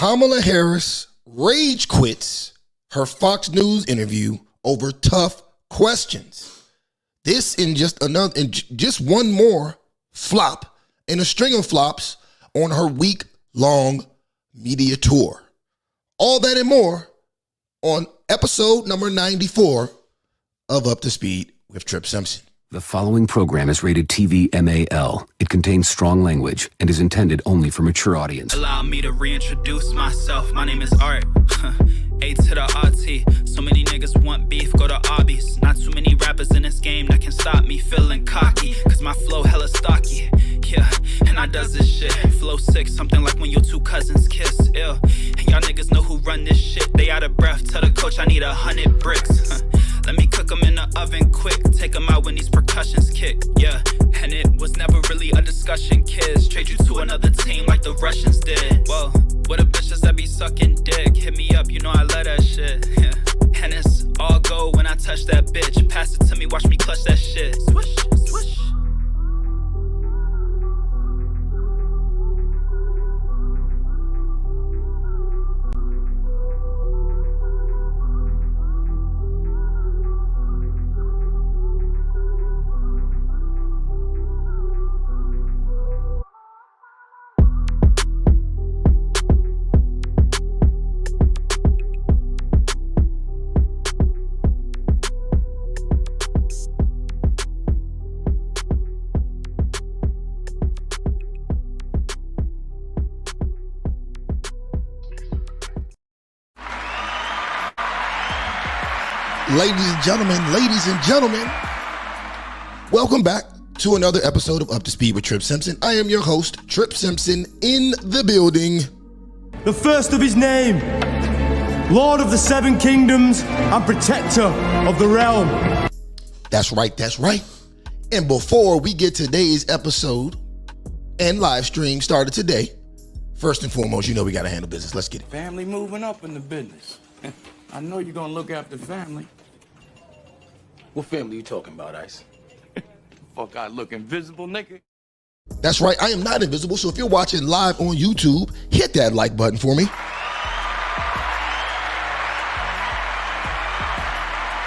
Kamala Harris rage quits her Fox News interview over tough questions. This in just one more flop in a string of flops on her week-long media tour. All that and more on episode number 94 of Up to Speed with Tripp Simpson. The following program is rated TV MAL. It contains strong language and is intended only for mature audience. Allow me to reintroduce myself. My name is Art. A to the RT. So many niggas want beef, go to Arby's. Not too many rappers in this game that can stop me feeling cocky. Cause my flow hella stocky. Yeah, and I does this shit. Flow sick, something like when your two cousins kiss. Ill. And y'all niggas know who run this shit. They out of breath. Tell the coach I need 100 bricks. Let me cook them in the oven quick. Take them out when these percussions kick. Yeah, and it was never really a discussion, kids. Trade you to another team like the Russians did. Whoa, what a bitches that be sucking dick. Hit me up, you know I love that shit. Yeah, and it's all go when I touch that bitch. Pass it to me, watch me clutch that shit. Swish, swish. Ladies and gentlemen, welcome back to another episode of Up to Speed with Tripp Simpson. I am your host, Tripp Simpson, in the building. The first of his name, Lord of the Seven Kingdoms and Protector of the Realm. That's right. And before we get today's episode and live stream started today, first and foremost, you know we got to handle business. Let's get it. Family moving up in the business. I know you're gonna look after family. What family you talking about, Ice? Fuck, I look invisible, nigga. That's right, I am not invisible, so if you're watching live on YouTube, hit that like button for me.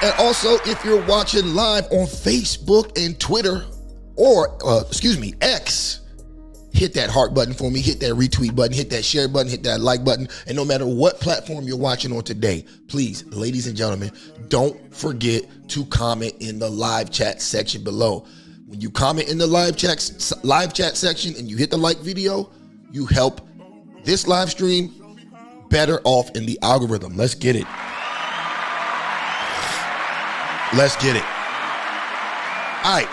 And also, if you're watching live on Facebook and Twitter, or, X, hit that heart button for me, hit that retweet button, hit that share button, hit that like button. And no matter what platform you're watching on today, please, ladies and gentlemen, don't forget to comment in the live chat section below. When you comment in the live chat section and you hit the like video, you help this live stream better off in the algorithm. Let's get it. All right.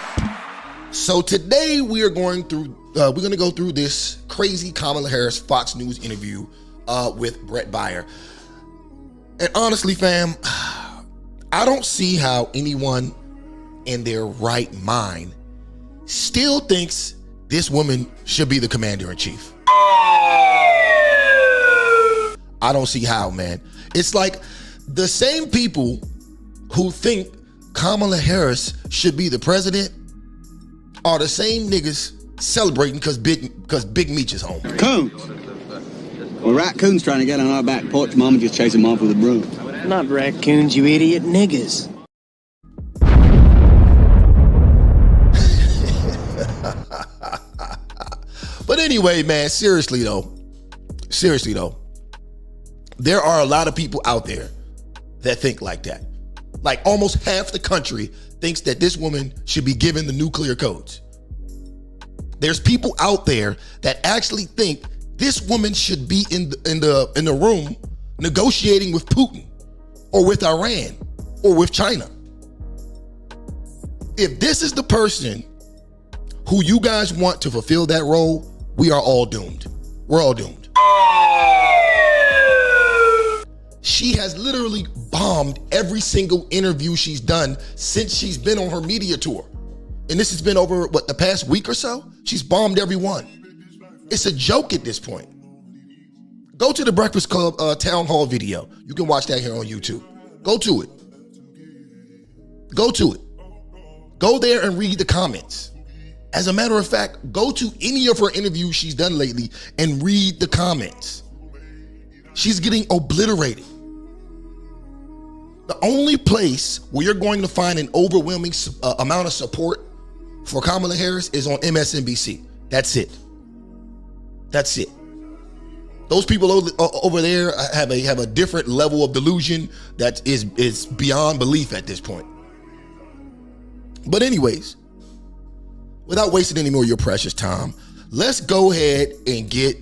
So today we are going through, we're going to go through this crazy Kamala Harris Fox News interview with Brett Baier. And honestly, fam, I don't see how anyone in their right mind still thinks this woman should be the commander-in-chief. I don't see how, man. It's like the same people who think Kamala Harris should be the president are the same niggas celebrating because Big Meech is home. Coons. Well, raccoons trying to get on our back porch. Mama just chased them off with a broom. Not raccoons, you idiot. Niggas. But anyway, man, seriously though, there are a lot of people out there that think like that. Like almost half the country thinks that this woman should be given the nuclear codes. There's people out there that actually think this woman should be in the room negotiating with Putin or with Iran or with China. If this is the person who you guys want to fulfill that role, we are all doomed. We're all doomed. She has literally bombed every single interview she's done since she's been on her media tour. And this has been over, the past week or so? She's bombed every one. It's a joke at this point. Go to the Breakfast Club town hall video. You can watch that here on YouTube. Go to it. Go there and read the comments. As a matter of fact, go to any of her interviews she's done lately and read the comments. She's getting obliterated. The only place where you're going to find an overwhelming amount of support for Kamala Harris is on MSNBC. That's it. That's it. Those people over there have a different level of delusion that is beyond belief at this point. But anyways, without wasting any more of your precious time, let's go ahead and get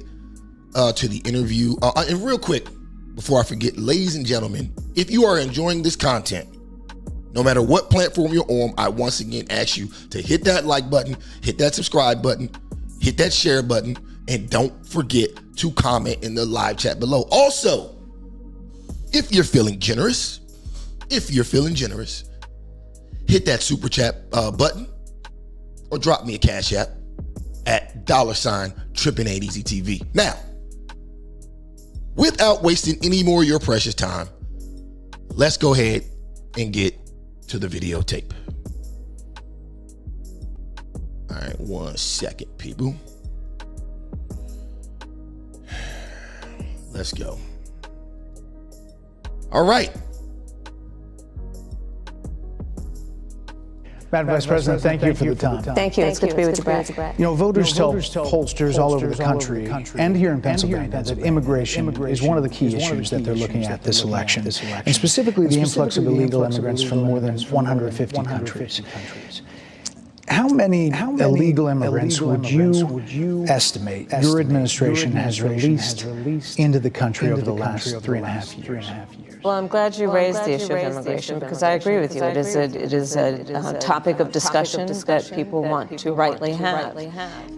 to the interview. And real quick, before I forget, ladies and gentlemen, if you are enjoying this content, no matter what platform you're on, I once again ask you to hit that like button, hit that subscribe button, hit that share button, and don't forget to comment in the live chat below. Also, if you're feeling generous, hit that super chat button or drop me a cash app at $Tripp.80TV. Now, without wasting any more of your precious time, let's go ahead and get to the videotape. All right, 1 second, people. Let's go. All right. Madam Vice President, thank you for the time. Thank you. It's good to be with you, Brad. You know, voters tell pollsters all over the country and here in Pennsylvania that immigration is one of the key issues that they're looking at this election, and specifically the influx of illegal immigrants from more than 150 countries. How many illegal immigrants would you estimate your administration has released into the country over the last 3.5 years? Well, I'm glad you raised the issue of immigration because I agree with you. It is a topic of discussion that people want to rightly have.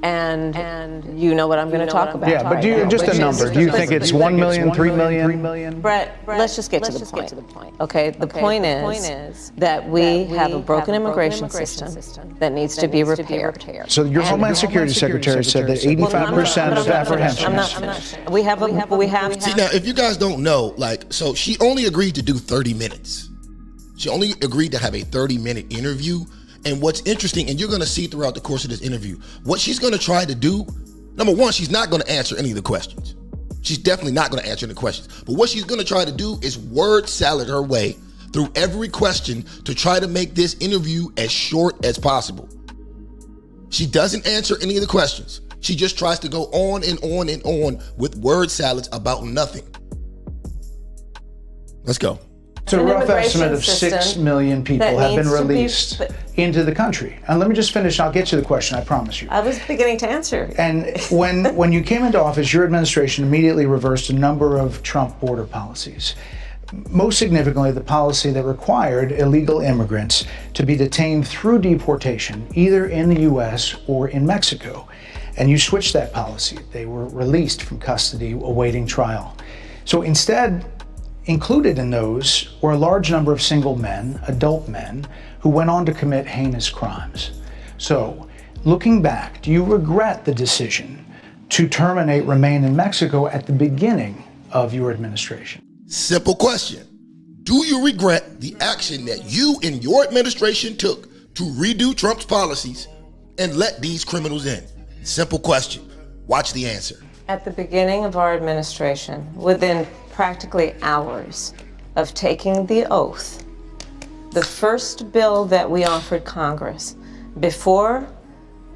And you know what I'm going to talk about. Yeah, but just a number. Do you think it's 1 million, 3 million? Brett, let's just get to the point. Okay, the point is that we have a broken immigration system that needs to be repaired. So your Homeland Security Secretary said that 85% of apprehensions. I'm not finished. We have. See, now, if you guys don't know, so she only agreed to do 30 minutes. She only agreed to have a 30-minute interview. And what's interesting, and you're going to see throughout the course of this interview, what she's going to try to do, number one, she's not going to answer any of the questions. She's definitely not going to answer any questions. But what she's going to try to do is word salad her way through every question to try to make this interview as short as possible. She doesn't answer any of the questions. She just tries to go on and on and on with word salads about nothing. Let's go. So a rough estimate of 6 million people have been released into the country. And let me just finish. I'll get you the question, I promise you. I was beginning to answer. And when you came into office, your administration immediately reversed a number of Trump border policies. Most significantly, the policy that required illegal immigrants to be detained through deportation, either in the U.S. or in Mexico. And you switched that policy. They were released from custody awaiting trial. So instead, included in those were a large number of single men, adult men, who went on to commit heinous crimes. So, looking back, do you regret the decision to terminate Remain in Mexico at the beginning of your administration? Simple question. Do you regret the action that you and your administration took to redo Trump's policies and let these criminals in? Simple question. Watch the answer. At the beginning of our administration, within practically hours of taking the oath, the first bill that we offered Congress, before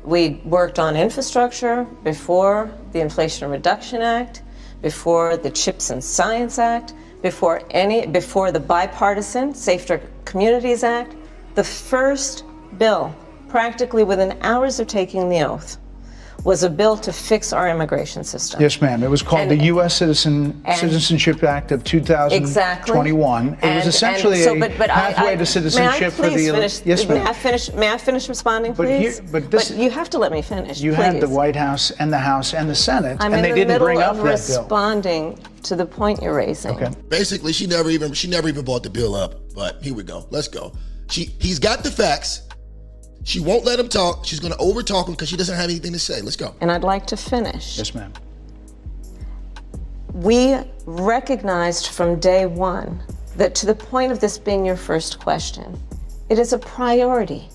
we worked on infrastructure, before the Inflation Reduction Act, before the Chips and Science Act, before the bipartisan Safer Communities Act, the first bill, practically within hours of taking the oath, was a bill to fix our immigration system. Yes, ma'am. It was called the U.S. Citizenship Act of 2021. Exactly. It was essentially a pathway to citizenship for the... Yes, ma'am. May I finish responding, please? But you have to let me finish, You had the White House and the House and the Senate, and they didn't bring up that bill. I'm in the middle of responding to the point you're raising. Okay. Basically, she never even brought the bill up, but here we go. Let's go. He's got the facts. She won't let him talk. She's going to overtalk him because she doesn't have anything to say. Let's go. And I'd like to finish. Yes, ma'am. We recognized from day one that, to the point of this being your first question, it is a priority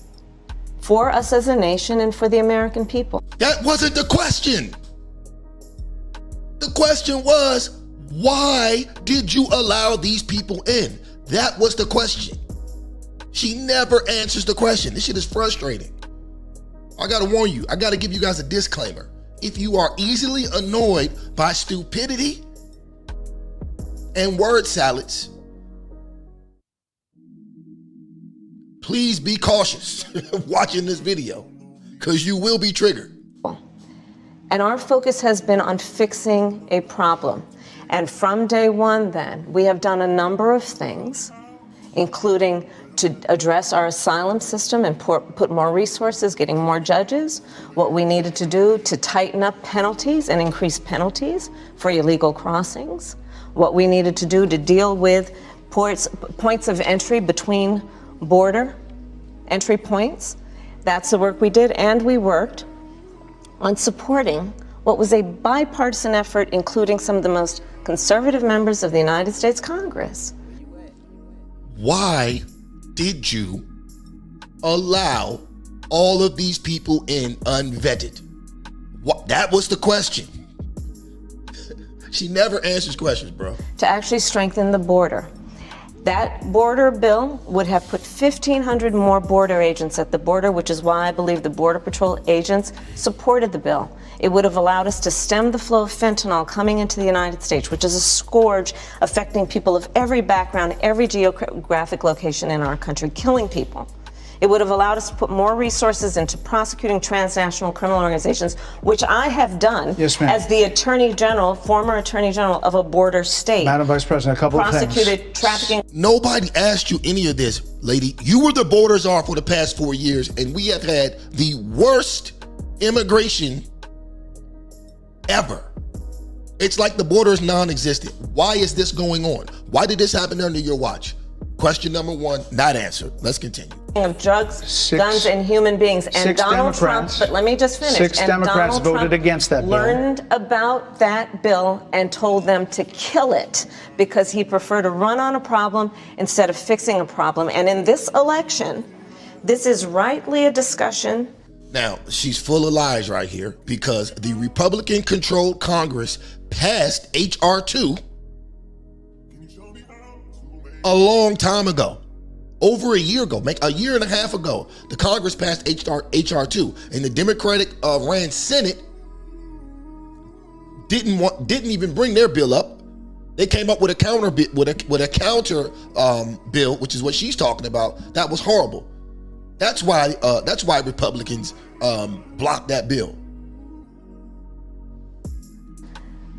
for us as a nation and for the American people. That wasn't the question. The question was, Why did you allow these people in? That was the question. She never answers the question. This shit is frustrating. I gotta warn you, I gotta give you guys a disclaimer. If you are easily annoyed by stupidity and word salads, please be cautious watching this video, because you will be triggered. And our focus has been on fixing a problem. And from day one then, we have done a number of things, including to address our asylum system and put more resources, getting more judges, what we needed to do to tighten up penalties and increase penalties for illegal crossings, what we needed to do to deal with points of entry between border entry points. That's the work we did, and we worked on supporting what was a bipartisan effort, including some of the most conservative members of the United States Congress. Why did you allow all of these people in unvetted? That was the question. She never answers questions, bro. To actually strengthen the border. That border bill would have put 1,500 more border agents at the border, which is why I believe the Border Patrol agents supported the bill. It would have allowed us to stem the flow of fentanyl coming into the United States, which is a scourge affecting people of every background, every geographic location in our country, killing people. It would have allowed us to put more resources into prosecuting transnational criminal organizations, which I have done as the Attorney General, former Attorney General of a border state. Madam Vice President, a couple of things. Prosecuted trafficking. Nobody asked you any of this, lady. You were the border czar for the past 4 years, and we have had the worst immigration ever. It's like the border is non-existent. Why is this going on? Why did this happen under your watch? Question number one, not answered. Let's continue. Of drugs, guns, and human beings. And Donald Trump, but let me just finish. 6 Democrats voted against that bill. Learned about that bill and told them to kill it because he preferred to run on a problem instead of fixing a problem. And in this election, this is rightly a discussion. Now, she's full of lies right here, because the Republican-controlled Congress passed H.R. 2 a long time ago. Over a year ago, a year and a half ago, the Congress passed H.R. 2, and the Democratic Rant Senate didn't even bring their bill up. They came up with a counter bill, which is what she's talking about. That was horrible. That's why Republicans blocked that bill.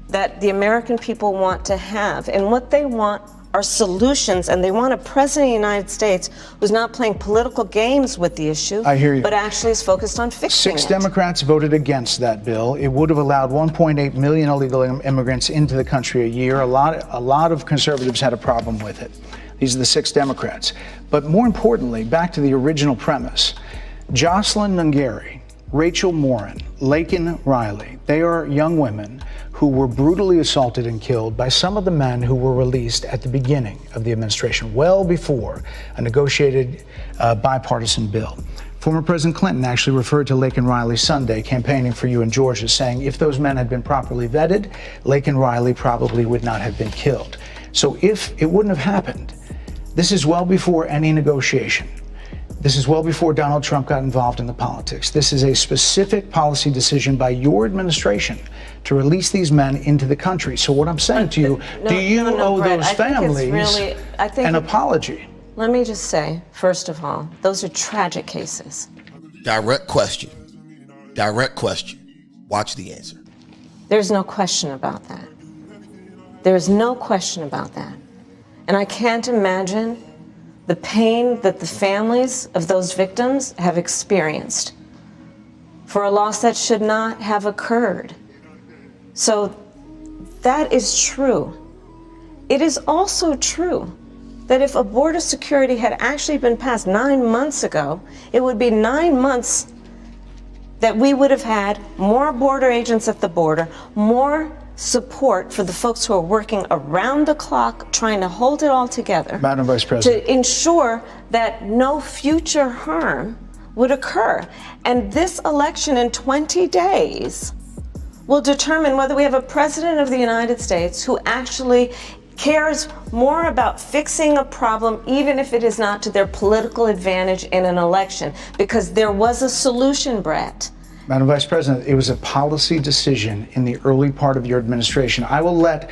That the American people want to have, and what they want are solutions, and they want a president of the United States who's not playing political games with the issue. I hear you. But actually is focused on fixing it. 6 Democrats voted against that bill. It would have allowed 1.8 million illegal immigrants into the country a year. A lot of conservatives had a problem with it. These are the 6 Democrats. But more importantly, back to the original premise, Jocelyn Nungari, Rachel Morin, Laken Riley, they are young women who were brutally assaulted and killed by some of the men who were released at the beginning of the administration, well before a negotiated bipartisan bill. Former President Clinton actually referred to Laken Riley Sunday campaigning for you in Georgia, saying if those men had been properly vetted, Laken Riley probably would not have been killed. So if it wouldn't have happened, this is well before any negotiation. This is well before Donald Trump got involved in the politics. This is a specific policy decision by your administration to release these men into the country. So what I'm saying to you, do you owe those families an apology? Let me just say, first of all, those are tragic cases. Direct question. Direct question. Watch the answer. There's no question about that. There's no question about that. And I can't imagine the pain that the families of those victims have experienced for a loss that should not have occurred. So that is true. It is also true that if a border security had actually been passed 9 months ago, it would be 9 months that we would have had more border agents at the border, more support for the folks who are working around the clock trying to hold it all together. Madam Vice President. To ensure that no future harm would occur. And this election in 20 days will determine whether we have a president of the United States who actually cares more about fixing a problem, even if it is not to their political advantage in an election, because there was a solution, Brett. Madam Vice President, it was a policy decision in the early part of your administration. I will let...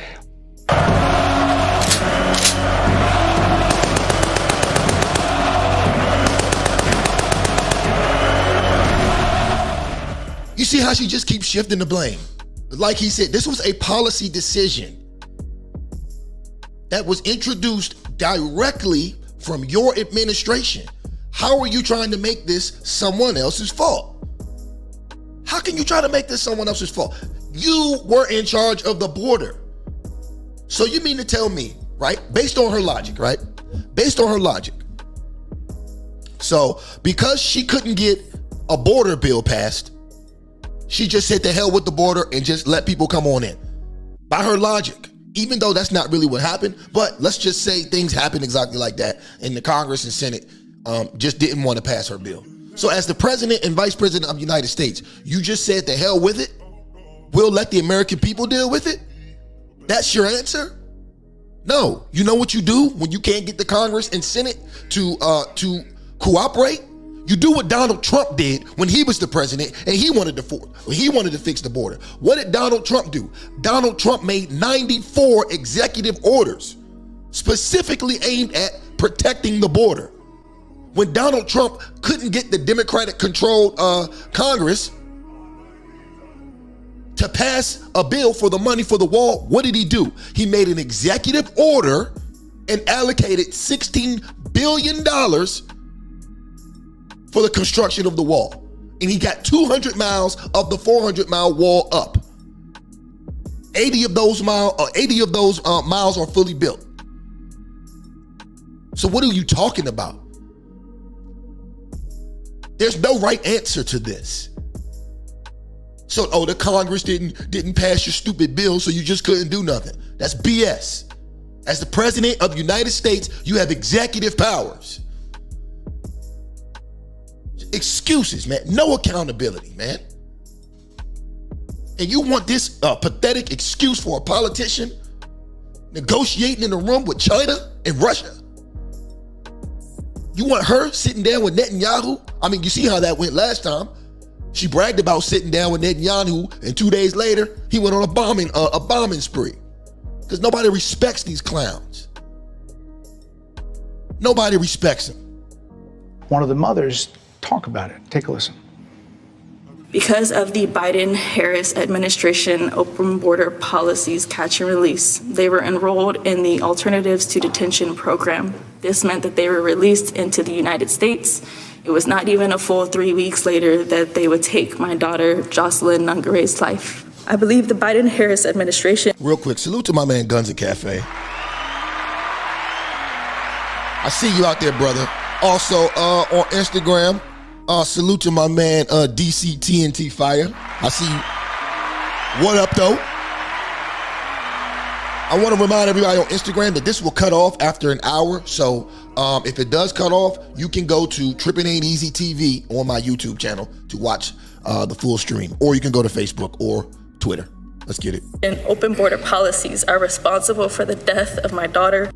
You see how she just keeps shifting the blame? Like he said, this was a policy decision that was introduced directly from your administration. How are you trying to make this someone else's fault? How can you try to make this someone else's fault? You were in charge of the border. So you mean to tell me, right? Based on her logic, right? Based on her logic. So because she couldn't get a border bill passed, she just said to hell with the border and just let people come on in. By her logic, even though that's not really what happened, but let's just say things happened exactly like that, and the Congress and Senate just didn't want to pass her bill. So as the president and vice president of the United States, you just said to hell with it? We'll let the American people deal with it? That's your answer? No. You know what you do when you can't get the Congress and Senate to cooperate? You do what Donald Trump did when he was the president and he wanted to fix the border. What did Donald Trump do? Donald Trump made 94 executive orders specifically aimed at protecting the border. When Donald Trump couldn't get the Democratic-controlled Congress to pass a bill for the money for the wall, what did he do? He made an executive order and allocated $16 billion for the construction of the wall. And he got 200 miles of the 400-mile wall up. 80 of those miles are fully built. So what are you talking about? There's no right answer to this. So, the Congress didn't pass your stupid bill, so you just couldn't do nothing. That's BS. As the president of the United States, you have executive powers. Excuses, man. No accountability, man. And you want this pathetic excuse for a politician negotiating in a room with China and Russia? You want her sitting down with Netanyahu? I mean, you see how that went last time. She bragged about sitting down with Netanyahu, and 2 days later, he went on a bombing spree. Because nobody respects these clowns. Nobody respects them. One of the mothers talk about it. Take a listen. Because of the Biden-Harris administration open border policies catch and release, they were enrolled in the Alternatives to Detention program. This meant that they were released into the United States. It was not even a full 3 weeks later that they would take my daughter, Jocelyn Nungare's life. I believe the Biden-Harris administration... Real quick, salute to my man Guns and Cafe. I see you out there, brother. Also, on Instagram, salute to my man DC TNT Fire. I see you. What up, though? I want to remind everybody on Instagram that this will cut off after an hour. So if it does cut off, you can go to Tripp and Ain't Easy TV on my YouTube channel to watch the full stream. Or you can go to Facebook or Twitter. Let's get it. And open border policies are responsible for the death of my daughter.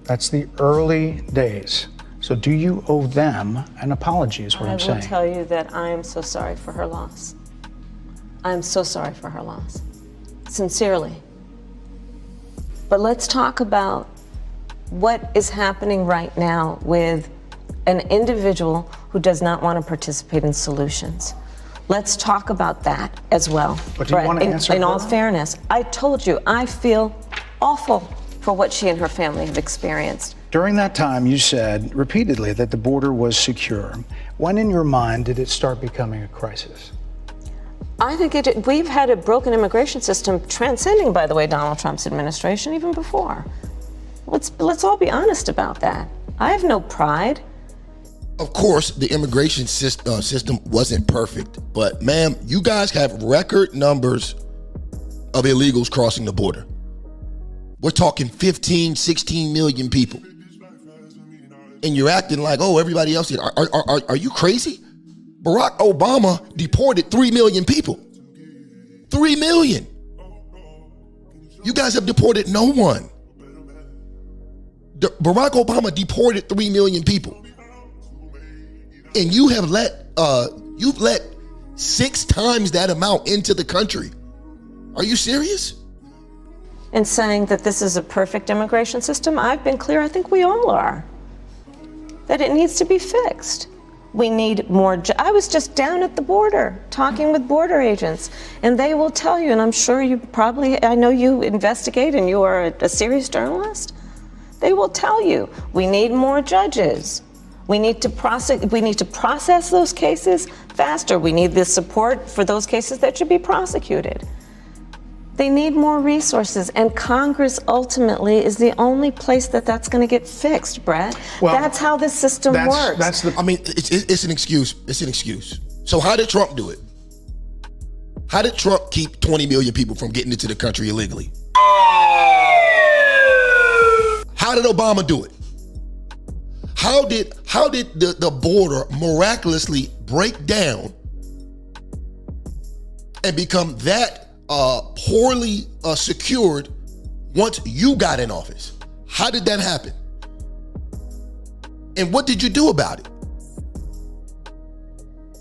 That's the early days. So do you owe them an apology is what I'm saying. I will tell you that I am so sorry for her loss. I am so sorry for her loss. Sincerely. But let's talk about what is happening right now with an individual who does not want to participate in solutions. Let's talk about that as well. But do you want to answer in all fairness, I told you, I feel awful for what she and her family have experienced. During that time, you said repeatedly that the border was secure. When in your mind did it start becoming a crisis? I think we've had a broken immigration system transcending, by the way, Donald Trump's administration even before. Let's all be honest about that. I have no pride. Of course, the immigration system wasn't perfect, but ma'am, you guys have record numbers of illegals crossing the border. We're talking 15, 16 million people. And you're acting like, oh, everybody else did. Are you crazy? Barack Obama deported 3 million people. 3 million. You guys have deported no one. Barack Obama deported 3 million people. And you have you've let 6 times that amount into the country. Are you serious? In saying that this is a perfect immigration system, I've been clear, I think we all are, that it needs to be fixed. We need more. I was just down at the border talking with border agents, and they will tell you, and I'm sure you probably, I know you investigate and you are a serious journalist. They will tell you, we need more judges. We need to process those cases faster. We need the support for those cases that should be prosecuted. They need more resources, and Congress ultimately is the only place that's going to get fixed, Brett. Well, that's how this system works. It's an excuse. It's an excuse. So how did Trump do it? How did Trump keep 20 million people from getting into the country illegally? How did Obama do it? How did the border miraculously break down and become that poorly secured once you got in office? How did that happen? And what did you do about it?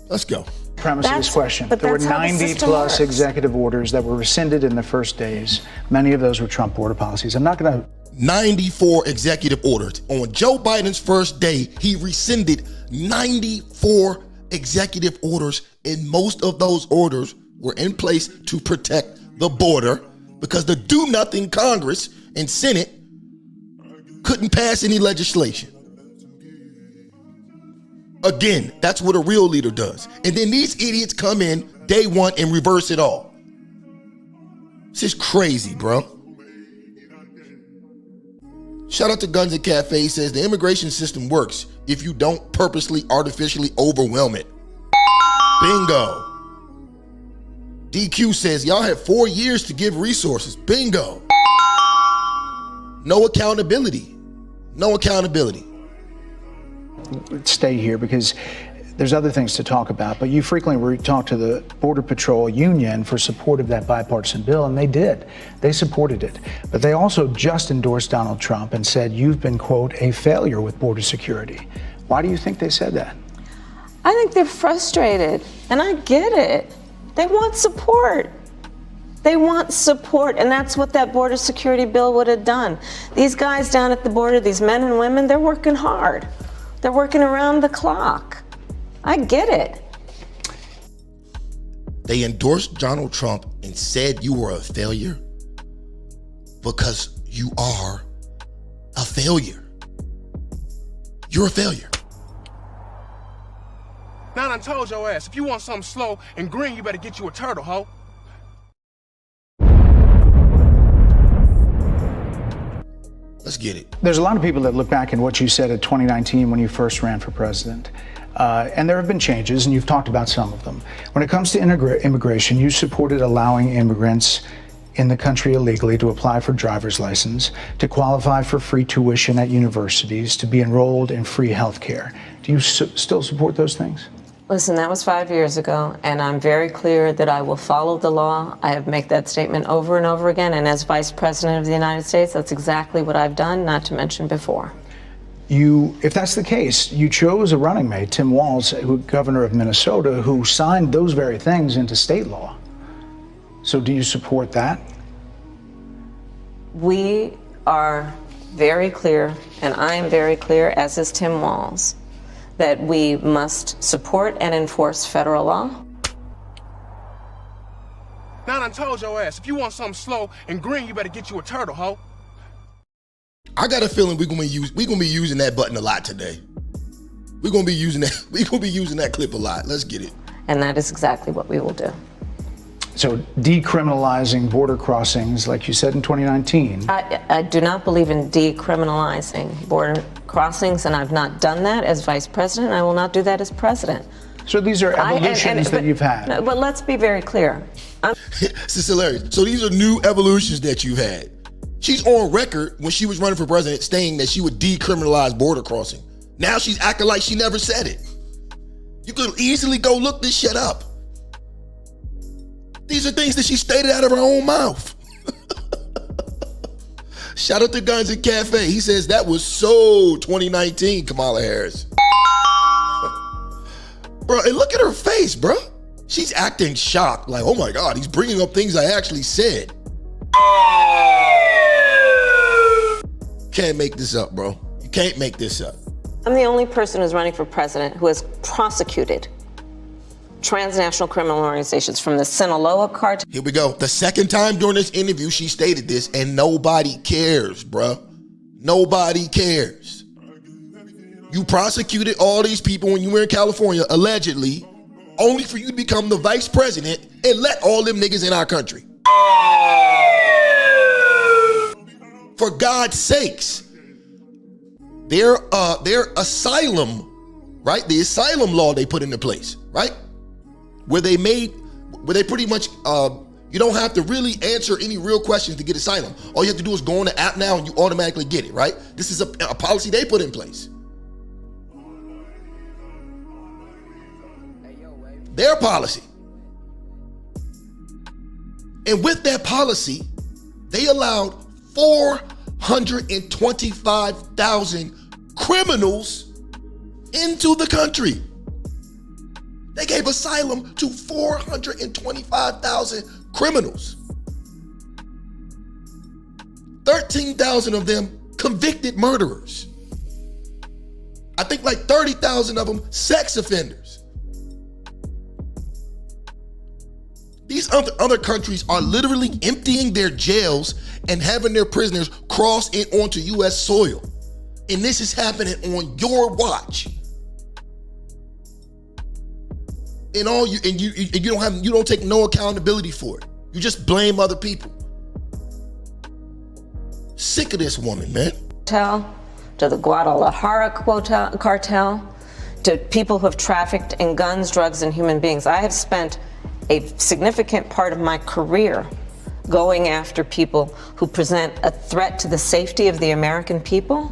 Let's go. Premise of this question. There were 90 plus executive orders that were rescinded in the first days. Many of those were Trump border policies. I'm not going to 94 executive orders. On Joe Biden's first day, he rescinded 94 executive orders, and most of those orders were in place to protect the border because the do-nothing Congress and Senate couldn't pass any legislation. Again, that's what a real leader does. And then these idiots come in day one and reverse it all. This is crazy, bro. Shout out to Guns and Cafe. He says the immigration system works if you don't purposely, artificially overwhelm it. Bingo. DQ says y'all had 4 years to give resources. Bingo. No accountability. No accountability. Stay here because there's other things to talk about, but you frequently talk to the Border Patrol Union for support of that bipartisan bill, and they did. They supported it. But they also just endorsed Donald Trump and said, you've been, quote, a failure with border security. Why do you think they said that? I think they're frustrated, and I get it. They want support. They want support, and that's what that border security bill would have done. These guys down at the border, these men and women, they're working hard. They're working around the clock. I get it. They endorsed Donald Trump and said you were a failure because you are a failure. You're a failure. Now I told your ass, if you want something slow and green, you better get you a turtle, ho. Let's get it. There's a lot of people that look back at what you said in 2019 when you first ran for president. And there have been changes, and you've talked about some of them. When it comes to immigration, you supported allowing immigrants in the country illegally to apply for driver's license, to qualify for free tuition at universities, to be enrolled in free health care. Do you still support those things? Listen, that was 5 years ago, and I'm very clear that I will follow the law. I have made that statement over and over again, and as Vice President of the United States, that's exactly what I've done, not to mention before. If that's the case, you chose a running mate, Tim Walz, governor of Minnesota, who signed those very things into state law. So do you support that? We are very clear, and I am very clear, as is Tim Walz, that we must support and enforce federal law. Now I told your ass, if you want something slow and green, you better get you a turtle, ho. I got a feeling we're gonna be using that button a lot today. We're gonna be using that clip a lot. Let's get it. And that is exactly what we will do. So decriminalizing border crossings, like you said in 2019. I do not believe in decriminalizing border crossings, and I've not done that as vice president. I will not do that as president. So these are evolutions that you've had. But let's be very clear. This is hilarious. So these are new evolutions that you've had. She's on record when she was running for president saying that she would decriminalize border crossing. Now she's acting like she never said it. You could easily go look this shit up. These are things that she stated out of her own mouth. Shout out to Guns and Cafe. He says that was so 2019, Kamala Harris. Bro, and look at her face, bro. She's acting shocked. Like, oh my God, he's bringing up things I actually said. Can't make this up, bro. You can't make this up. I'm the only person who's running for president who has prosecuted transnational criminal organizations from the Sinaloa cartel. Here we go. The second time during this interview, she stated this, and nobody cares, bruh. Nobody cares. You prosecuted all these people when you were in California, allegedly, only for you to become the vice president and let all them niggas in our country. For God's sakes. Their asylum, right? The asylum law they put into place, right? Where they pretty much, you don't have to really answer any real questions to get asylum. All you have to do is go on the app now and you automatically get it, right? This is a policy they put in place. Their policy. And with that policy, they allowed 425,000 criminals into the country. They gave asylum to 425,000 criminals. 13,000 of them convicted murderers. I think like 30,000 of them sex offenders. These other countries are literally emptying their jails and having their prisoners cross in onto U.S. soil. And this is happening on your watch. And you don't take no accountability for it. You just blame other people. Sick of this woman, man. To the Guadalajara cartel, to people who have trafficked in guns, drugs, and human beings. I have spent a significant part of my career going after people who present a threat to the safety of the American people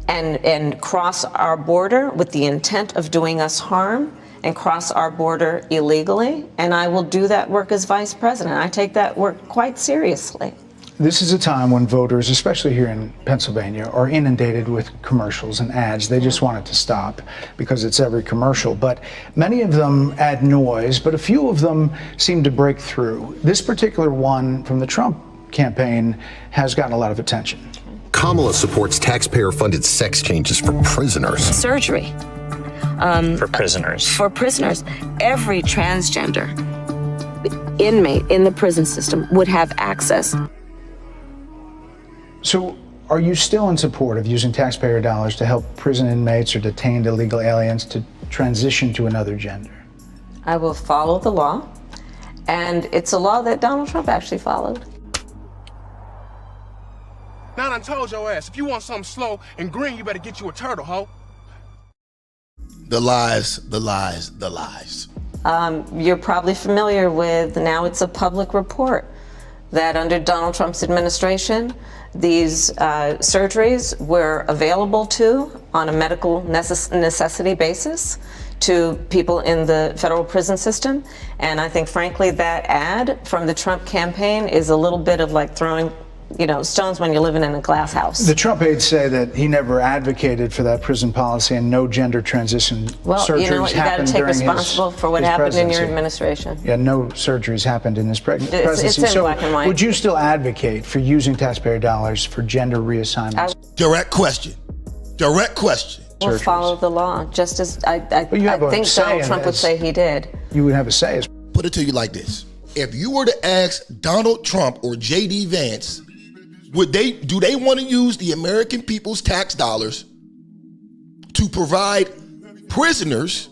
and cross our border with the intent of doing us harm and cross our border illegally. And I will do that work as vice president. I take that work quite seriously. This is a time when voters, especially here in Pennsylvania, are inundated with commercials and ads. They just want it to stop because it's every commercial. But many of them add noise, but a few of them seem to break through. This particular one from the Trump campaign has gotten a lot of attention. Kamala supports taxpayer-funded sex changes for prisoners. Surgery. For prisoners. For prisoners. Every transgender inmate in the prison system would have access. So are you still in support of using taxpayer dollars to help prison inmates or detained illegal aliens to transition to another gender? I will follow the law, and it's a law that Donald Trump actually followed. Now I told your ass, if you want something slow and green, you better get you a turtle, ho. The lies, the lies, the lies. You're probably familiar with, now it's a public report, that under Donald Trump's administration, these surgeries were available on a medical necessity basis to people in the federal prison system. And I think, frankly, that ad from the Trump campaign is a little bit of like throwing stones when you're living in a glass house. The Trump aides say that he never advocated for that prison policy and no gender transition surgeries you know what, you got to take responsible for what happened in your administration. Yeah, no surgeries happened in this presidency. It's in black and white. Would you still advocate for using taxpayer dollars for gender reassignments? Direct question. Direct question. We'll follow the law, just as I think Donald Trump would say he did. You would have a say. Put it to you like this. If you were to ask Donald Trump or J.D. Vance, do they want to use the American people's tax dollars to provide prisoners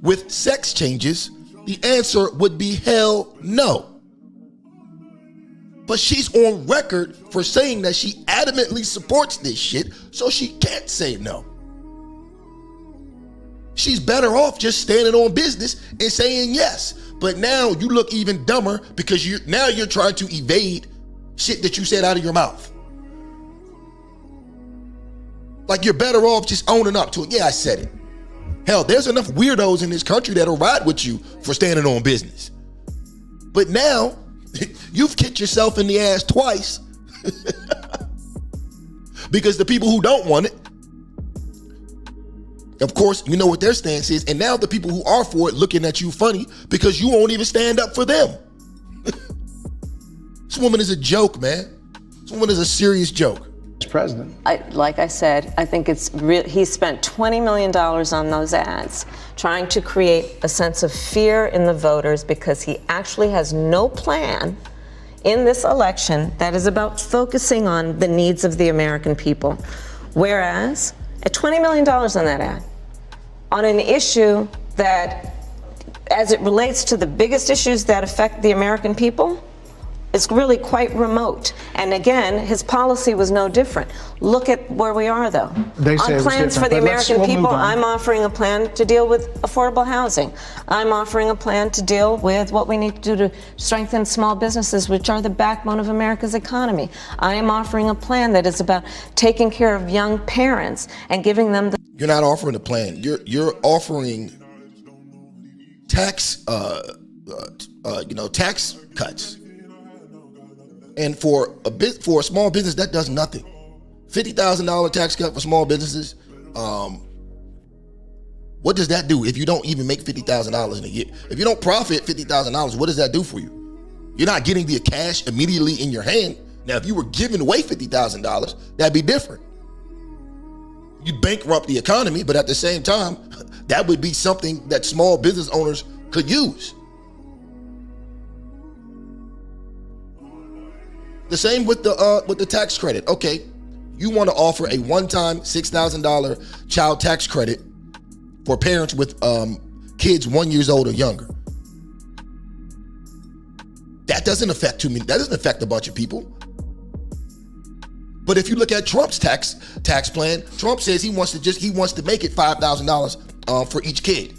with sex changes? The answer would be hell no. But she's on record for saying that she adamantly supports this shit, so she can't say no. She's better off just standing on business and saying yes. But now you look even dumber because you're trying to evade shit that you said out of your mouth. Like you're better off just owning up to it. Yeah, I said it. Hell, there's enough weirdos in this country that'll ride with you for standing on business. But now, you've kicked yourself in the ass twice because the people who don't want it, of course, you know what their stance is. And now the people who are for it looking at you funny because you won't even stand up for them. This woman is a joke, man. This woman is a serious joke. President. Like I said, I think it's real. He spent $20 million on those ads, trying to create a sense of fear in the voters because he actually has no plan in this election that is about focusing on the needs of the American people. Whereas, at $20 million on that ad, on an issue that, as it relates to the biggest issues that affect the American people, it's really quite remote. And again, his policy was no different. Look at where we are, though. They say on plans for the American people, I'm offering a plan to deal with affordable housing. I'm offering a plan to deal with what we need to do to strengthen small businesses, which are the backbone of America's economy. I am offering a plan that is about taking care of young parents and giving them the... You're not offering a plan. You're offering tax, tax cuts. And for a small business, that does nothing. $50,000 tax cut for small businesses. What does that do if you don't even make $50,000 in a year? If you don't profit $50,000, what does that do for you? You're not getting the cash immediately in your hand. Now, if you were giving away $50,000, that'd be different. You'd bankrupt the economy, but at the same time, that would be something that small business owners could use. The same with the tax credit. Okay, you want to offer a one-time $6,000 child tax credit for parents with kids 1 year old or younger. That doesn't affect too many. That doesn't affect a bunch of people. But if you look at Trump's tax plan, Trump says he wants to make it $5,000 for each kid,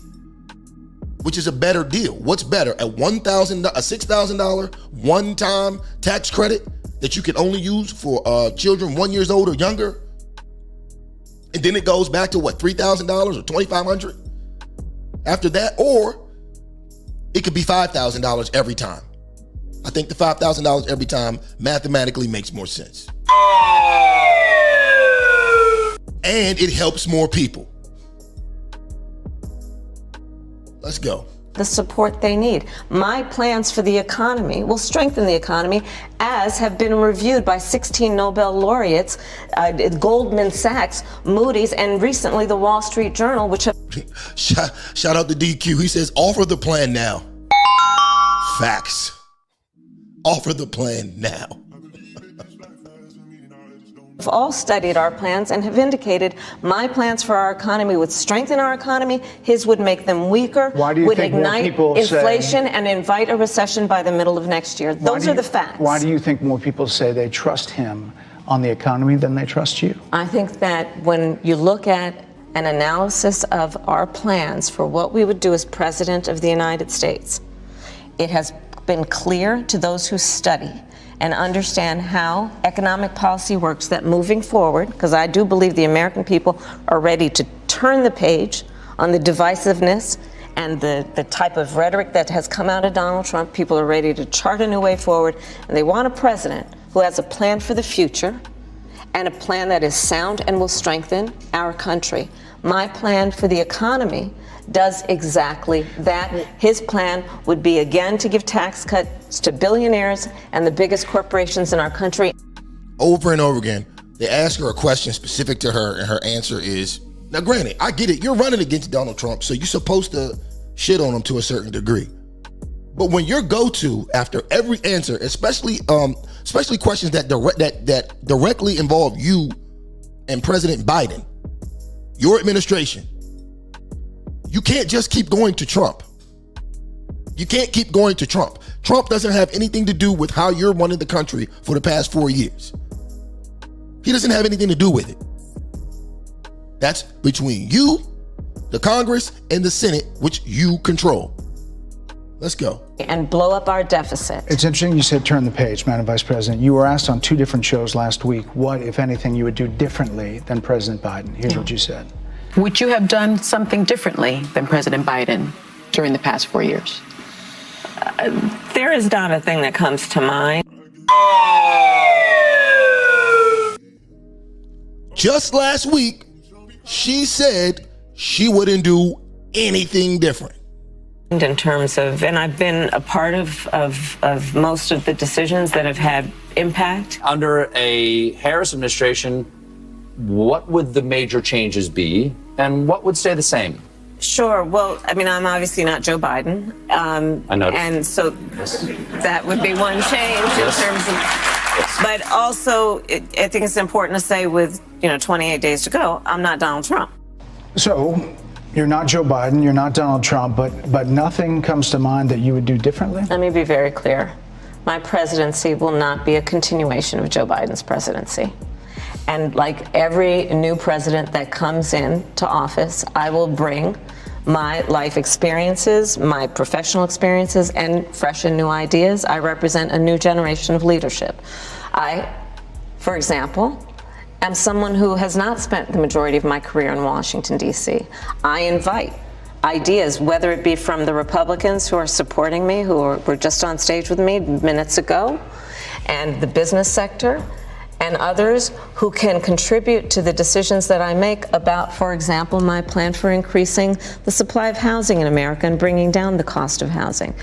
which is a better deal. What's better, a $6,000 one-time tax credit that you can only use for children 1 year old or younger, and then it goes back to what, $3,000 or $2,500 after that, or it could be $5,000 every time. I think the $5,000 every time mathematically makes more sense, and it helps more people. Let's go. The support they need. My plans for the economy will strengthen the economy, as have been reviewed by 16 Nobel laureates, Goldman Sachs, Moody's, and recently the Wall Street Journal, which have... Shout out to DQ. He says, offer the plan now. Facts. Offer the plan now. have all studied our plans and have indicated my plans for our economy would strengthen our economy, his would make them weaker, would ignite inflation and invite a recession by the middle of next year. Those are the facts. Why do you think more people say they trust him on the economy than they trust you? I think that when you look at an analysis of our plans for what we would do as President of the United States, it has been clear to those who study and understand how economic policy works that moving forward, because I do believe the American people are ready to turn the page on the divisiveness and the type of rhetoric that has come out of Donald Trump. People are ready to chart a new way forward, and they want a president who has a plan for the future and a plan that is sound and will strengthen our country. My plan for the economy does exactly that. His plan would be, again, to give tax cuts to billionaires and the biggest corporations in our country. Over and over again, they ask her a question specific to her, and her answer is, now granted, I get it, you're running against Donald Trump, so you're supposed to shit on him to a certain degree. But when your go-to after every answer, especially questions that directly involve you and President Biden, your administration, you can't just keep going to Trump. You can't keep going to Trump. Trump doesn't have anything to do with how you're running the country for the past 4 years. He doesn't have anything to do with it. That's between you, the Congress, and the Senate, which you control. Let's go. And blow up our deficit. It's interesting you said turn the page, Madam Vice President. You were asked on 2 different shows last week what, if anything, you would do differently than President Biden. Here's what you said. Would you have done something differently than President Biden during the past 4 years? There is not a thing that comes to mind. Just last week, she said she wouldn't do anything different. In terms of, and I've been a part of most of the decisions that have had impact. Under a Harris administration, what would the major changes be and what would stay the same? Sure. Well, I mean, I'm obviously not Joe Biden. I know. And so that would be one change in terms of, but also I think it's important to say with, 28 days to go, I'm not Donald Trump. So you're not Joe Biden, you're not Donald Trump, but nothing comes to mind that you would do differently? Let me be very clear. My presidency will not be a continuation of Joe Biden's presidency. And like every new president that comes into office, I will bring my life experiences, my professional experiences, and fresh and new ideas. I represent a new generation of leadership. I, for example, am someone who has not spent the majority of my career in Washington, D.C. I invite ideas, whether it be from the Republicans who are supporting me, who were just on stage with me minutes ago, and the business sector, and others who can contribute to the decisions that I make about, for example, my plan for increasing the supply of housing in America and bringing down the cost of housing,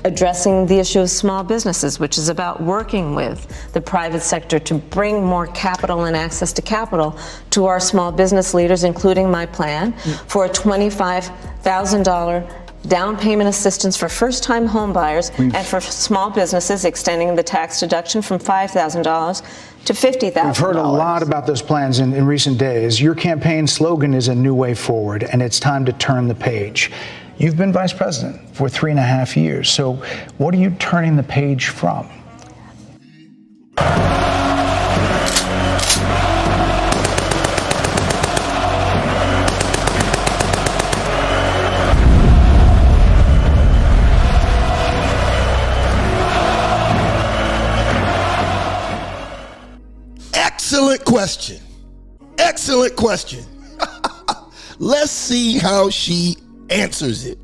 addressing the issue of small businesses, which is about working with the private sector to bring more capital and access to capital to our small business leaders, including my plan for a $25,000 down payment assistance for first-time home buyers and for small businesses, extending the tax deduction from $5,000 to $50,000. We've heard a lot about those plans in recent days. Your campaign slogan is a new way forward, and it's time to turn the page. You've been vice president for 3.5 years, so what are you turning the page from? Excellent question. Excellent question. Let's see how she answers it.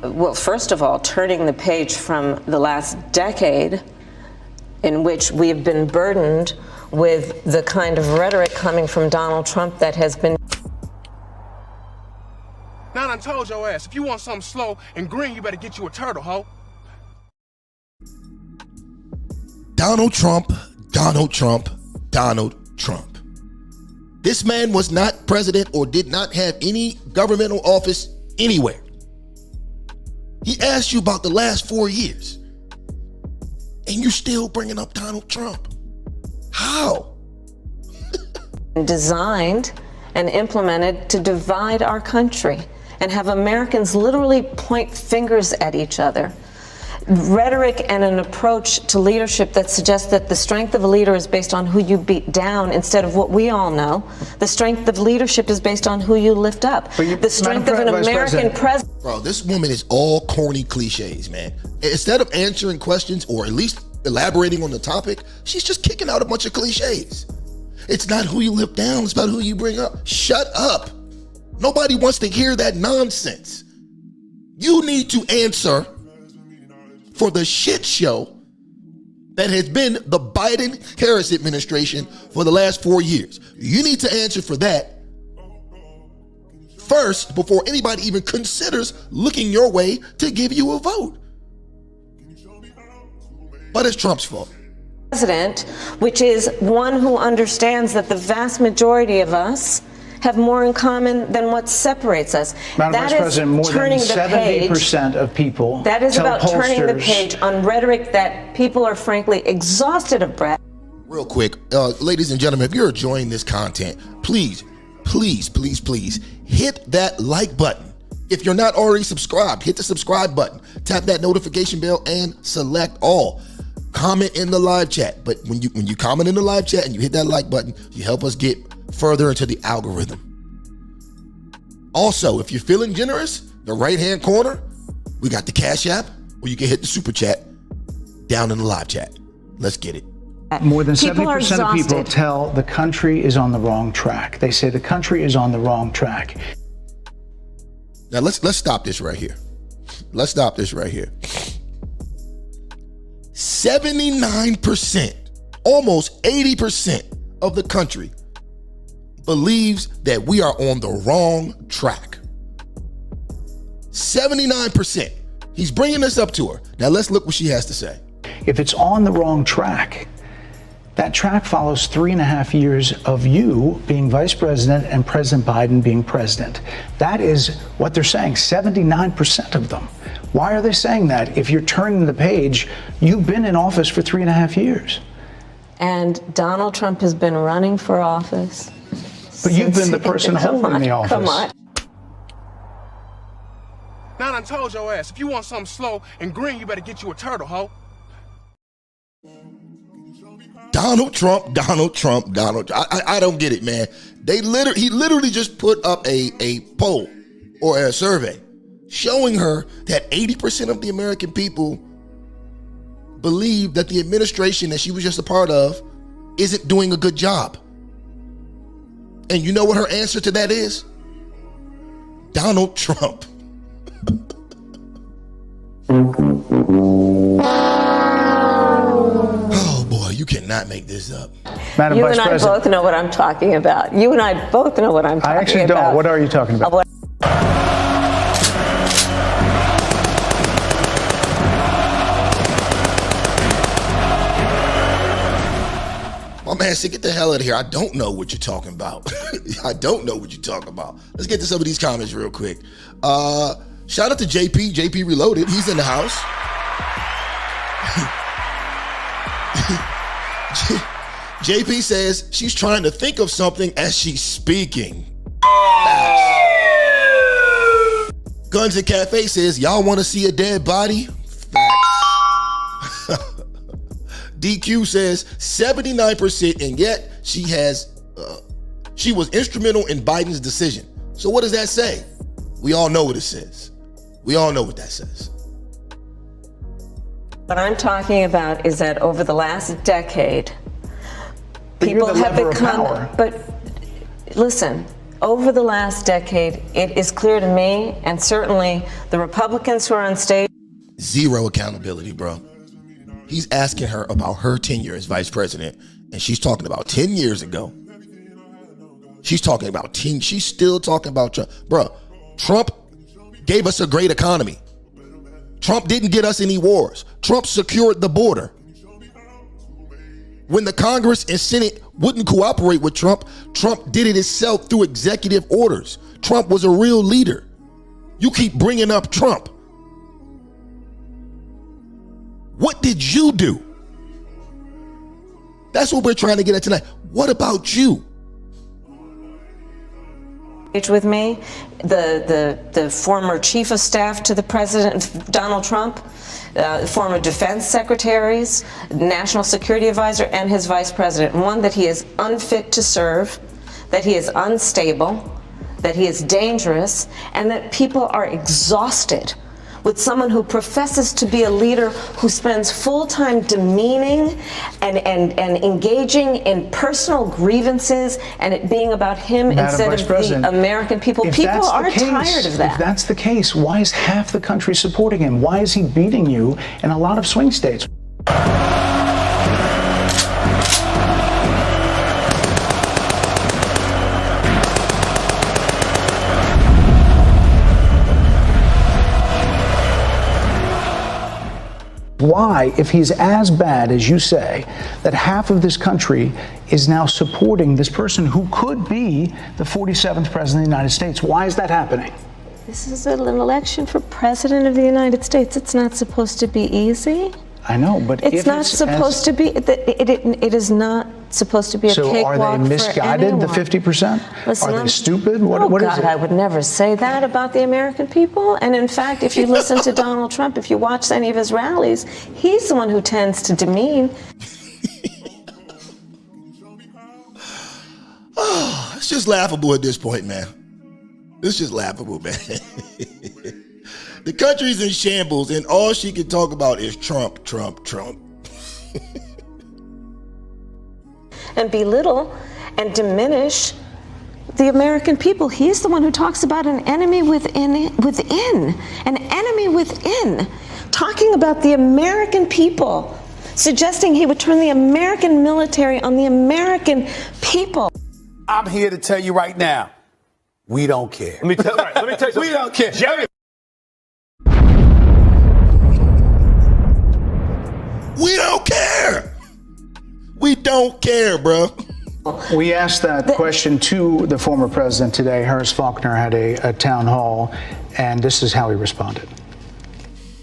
Well, first of all, turning the page from the last decade in which we have been burdened with the kind of rhetoric coming from Donald Trump that has been. Now I told your ass, if you want something slow and green, you better get you a turtle, ho. Donald Trump, Donald Trump, Donald Trump. This man was not president or did not have any governmental office anywhere. He asked you about the last 4 years, and you still bringing up Donald Trump. How? Designed and implemented to divide our country and have Americans literally point fingers at each other. Rhetoric and an approach to leadership that suggests that the strength of a leader is based on who you beat down instead of what we all know. The strength of leadership is based on who you lift up. The strength of an American president. Bro, this woman is all corny cliches, man. Instead of answering questions or at least elaborating on the topic, she's just kicking out a bunch of cliches. It's not who you lift down, it's about who you bring up. Shut up. Nobody wants to hear that nonsense. You need to answer for the shit show that has been the Biden-Harris administration for the last 4 years. You need to answer for that first before anybody even considers looking your way to give you a vote. But it's Trump's fault. President, which is one who understands that the vast majority of us have more in common than what separates us. Madam Vice President, more than 70% of people that is tell about pollsters, turning the page on rhetoric that people are frankly exhausted of, Brad. Real quick, ladies and gentlemen, if you're enjoying this content, please hit that like button. If you're not already subscribed, hit the subscribe button, tap that notification bell, and select all. Comment in the live chat. But when you comment in the live chat and you hit that like button, you help us get further into the algorithm. Also, if you're feeling generous, the right-hand corner, we got the Cash App, or you can hit the Super Chat down in the live chat. Let's get it. More than People are 70% of people exhausted. tell the country is on the wrong track. They say the country is on the wrong track. Now let's stop this right here. Let's stop this right here. 79%, almost 80% of the country believes that we are on the wrong track. 79%. He's bringing this up to her. Now let's look what she has to say. If it's on the wrong track, that track follows 3.5 years of you being vice president and President Biden being president. That is what they're saying, 79% of them. Why are they saying that? If you're turning the page, you've been in office for 3.5 years. And Donald Trump has been running for office. But you've been the person holding the office. Come on. Now I told your ass, if you want something slow and green, you better get you a turtle, ho. Donald Trump. I don't get it, man. He literally just put up a poll or a survey showing her that 80% of the American people believe that the administration that she was just a part of isn't doing a good job. And you know what her answer to that is? Donald Trump. Oh boy, you cannot make this up. Madam You Vice and I President. both know what I'm talking about. You and I both know what I'm talking about. I actually don't. What are you talking about? My man said, get the hell out of here. I don't know what you're talking about. I don't know what you're talking about. Let's get to some of these comments real quick. Shout out to JP. JP Reloaded. He's in the house. JP says she's trying to think of something as she's speaking. Guns and Cafe says, y'all want to see a dead body? DQ says 79%, and yet she was instrumental in Biden's decision. So what does that say? We all know what it says. We all know what that says. What I'm talking about is that over the last decade, people have become, but listen, over the last decade, it is clear to me, and certainly the Republicans who are on stage. Zero accountability, bro. He's asking her about her tenure as vice president, and she's talking about 10 years ago. She's talking about 10, she's still talking about Trump. Bro, Trump gave us a great economy. Trump didn't get us any wars. Trump secured the border. When the Congress and Senate wouldn't cooperate with Trump, Trump did it himself through executive orders. Trump was a real leader. You keep bringing up Trump. What did you do? That's what we're trying to get at tonight. What about you? With me, the former chief of staff to the president, Donald Trump, former defense secretaries, national security advisor, and his vice president. One, that he is unfit to serve, that he is unstable, that he is dangerous, and that people are exhausted with someone who professes to be a leader who spends full time demeaning and engaging in personal grievances and it being about him instead of the American people. People are tired of that. If that's the case, why is half the country supporting him? Why is he beating you in a lot of swing states? Why, if he's as bad as you say, that half of this country is now supporting this person who could be the 47th president of the United States? Why is that happening? This is an election for president of the United States. It's not supposed to be easy. I know, but it's not supposed to be. It is not supposed to be a cakewalk for anyone. So are they misguided, the 50%? Listen, are they stupid? What is it? I would never say that about the American people. And in fact, if you listen to Donald Trump, if you watch any of his rallies, he's the one who tends to demean. Oh, it's just laughable at this point, man. It's just laughable, man. The country's in shambles, and all she can talk about is Trump, Trump, Trump. and belittle and diminish the American people. He's the one who talks about an enemy within, an enemy within, talking about the American people, suggesting he would turn the American military on the American people. I'm here to tell you right now, we don't care. Let me tell you something. We don't care. Jerry. We don't care. We don't care, bro. We asked that question to the former president today. Harris Faulkner had a town hall, and this is how he responded.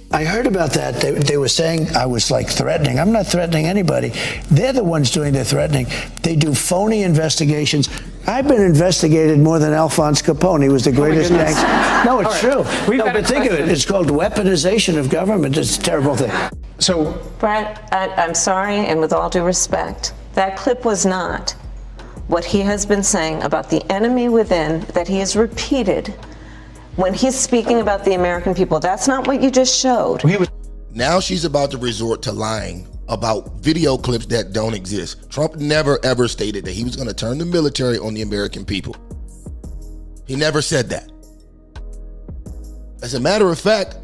I heard about that. They were saying I was like threatening. I'm not threatening anybody. They're the ones doing the threatening. They do phony investigations. I've been investigated more than Alphonse Capone. He was the greatest gangster. No, it's true. No, but think of it. It's called weaponization of government. It's a terrible thing. So, Brett, I'm sorry, and with all due respect, that clip was not what he has been saying about the enemy within that he has repeated when he's speaking about the American people. That's not what you just showed. Now she's about to resort to lying about video clips that don't exist. Trump never ever stated that he was going to turn the military on the American people. He never said that. As a matter of fact,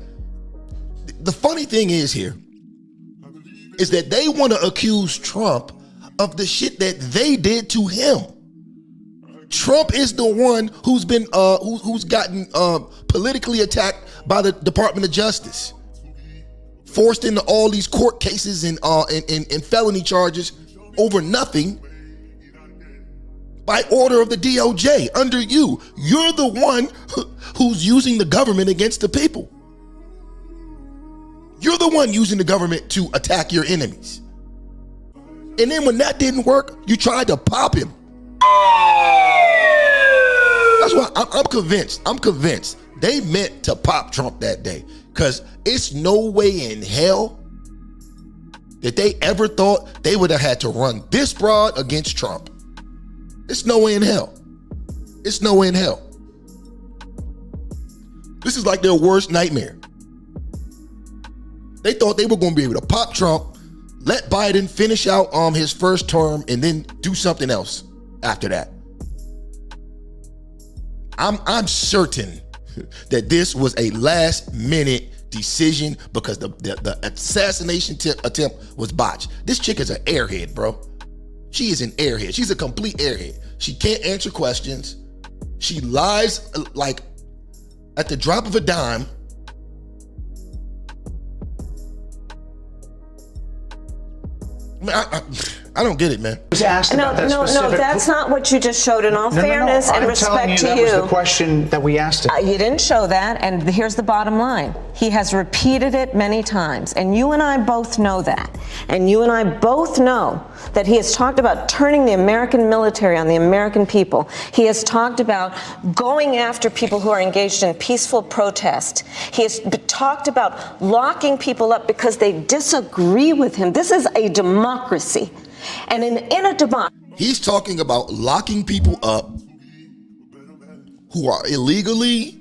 the funny thing is is that they want to accuse Trump of the shit that they did to him. Trump is the one who's been who's gotten politically attacked by the Department of Justice, forced into all these court cases and felony charges over nothing by order of the DOJ under you. You're the one who's using the government against the people. You're the one using the government to attack your enemies. And then when that didn't work, you tried to pop him. That's why I'm convinced they meant to pop Trump that day, because it's no way in hell that they ever thought they would have had to run this broad against Trump. It's no way in hell. It's no way in hell. This is like their worst nightmare. They thought they were going to be able to pop Trump, let Biden finish out his first term, and then do something else after that. I'm certain that this was a last-minute decision because the assassination attempt was botched. This chick is an airhead, bro. She is an airhead. She's a complete airhead. She can't answer questions. She lies like at the drop of a dime. I don't get it, man. Was asked about that specific... No, that's not what you just showed. In all fairness and respect to you, that was the question that we asked him. You didn't show that, and here's the bottom line. He has repeated it many times, and you and I both know that. And you and I both know that he has talked about turning the American military on the American people. He has talked about going after people who are engaged in peaceful protest. He has talked about locking people up because they disagree with him. This is a democracy. And in a democracy, he's talking about locking people up who are illegally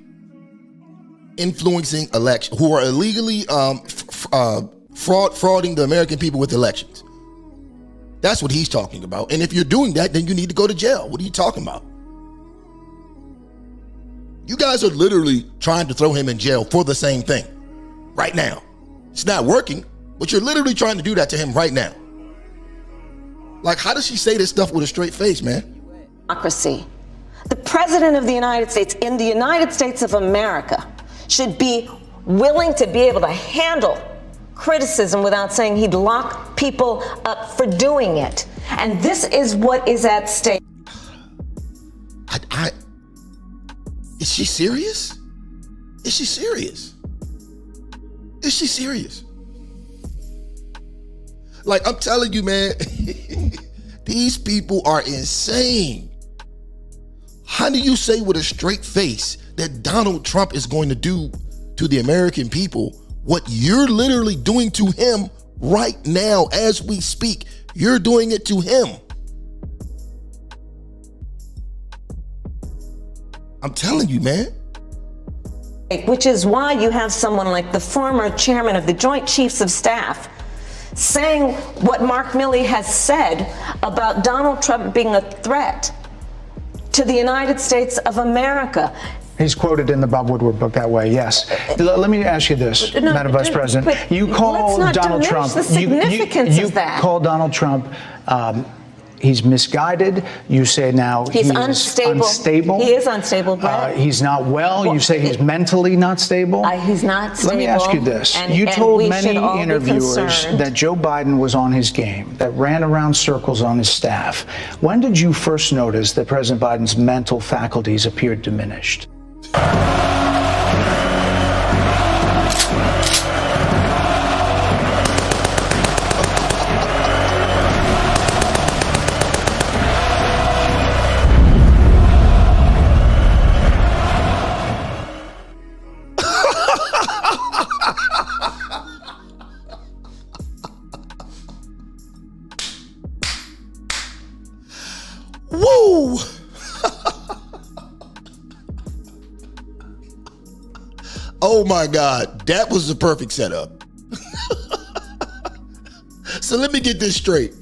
influencing elections, who are illegally frauding the American people with elections. That's what he's talking about. And if you're doing that, then you need to go to jail. What are you talking about? You guys are literally trying to throw him in jail for the same thing right now. It's not working, but you're literally trying to do that to him right now. Like, how does she say this stuff with a straight face, man? Democracy. The president of the United States in the United States of America should be willing to be able to handle criticism without saying he'd lock people up for doing it. And this is what is at stake. Is she serious? Is she serious? Is she serious? Like, I'm telling you, man, these people are insane. How do you say with a straight face that Donald Trump is going to do to the American people what you're literally doing to him right now as we speak? You're doing it to him. I'm telling you, man. Which is why you have someone like the former chairman of the Joint Chiefs of Staff saying what Mark Milley has said about Donald Trump being a threat to the United States of America. He's quoted in the Bob Woodward book that way, yes. Let me ask you this, Madam Vice President. You call Donald Trump. The significance of that. You call Donald Trump. He's misguided. You say now he's unstable. He is unstable, Brett. He's not well. You say he's mentally not stable. He's not stable. Let me ask you this. You told many interviewers that Joe Biden was on his game, that ran around circles on his staff. When did you first notice that President Biden's mental faculties appeared diminished? Woo! Oh my God, that was the perfect setup. So let me get this straight.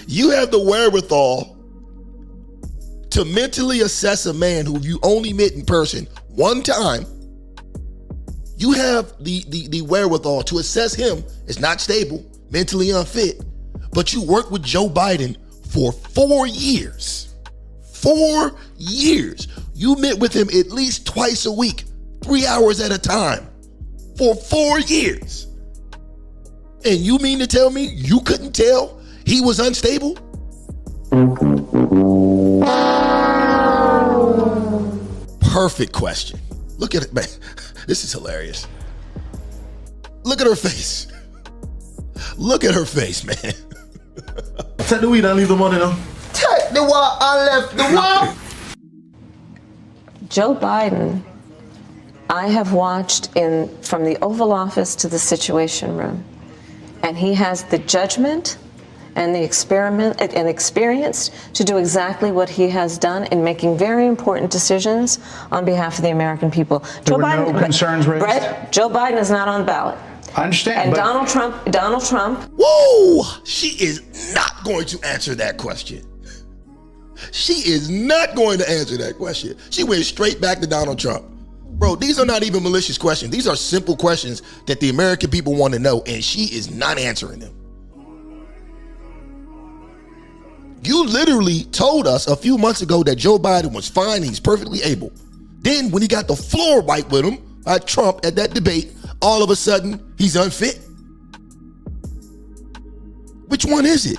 You have the wherewithal to mentally assess a man who you only met in person one time. You have the wherewithal to assess him as not stable, mentally unfit, but you worked with Joe Biden for 4 years. 4 years. You met with him at least twice a week, 3 hours at a time, for 4 years. And you mean to tell me you couldn't tell he was unstable? Perfect question. Look at it, man. This is hilarious. Look at her face. Look at her face, man. Take the weed and leave the money now. Take the wall and left the wall. Joe Biden, I have watched from the Oval Office to the Situation Room, and he has the judgment and the experience to do exactly what he has done in making very important decisions on behalf of the American people. There were no concerns raised? Brett, Joe Biden is not on the ballot. I understand. And Donald Trump. Whoa! She is not going to answer that question. She is not going to answer that question. She went straight back to Donald Trump. Bro, these are not even malicious questions. These are simple questions that the American people want to know, and she is not answering them. You literally told us a few months ago that Joe Biden was fine, he's perfectly able. Then when he got the floor wiped with him by Trump at that debate, all of a sudden he's unfit. Which one is it?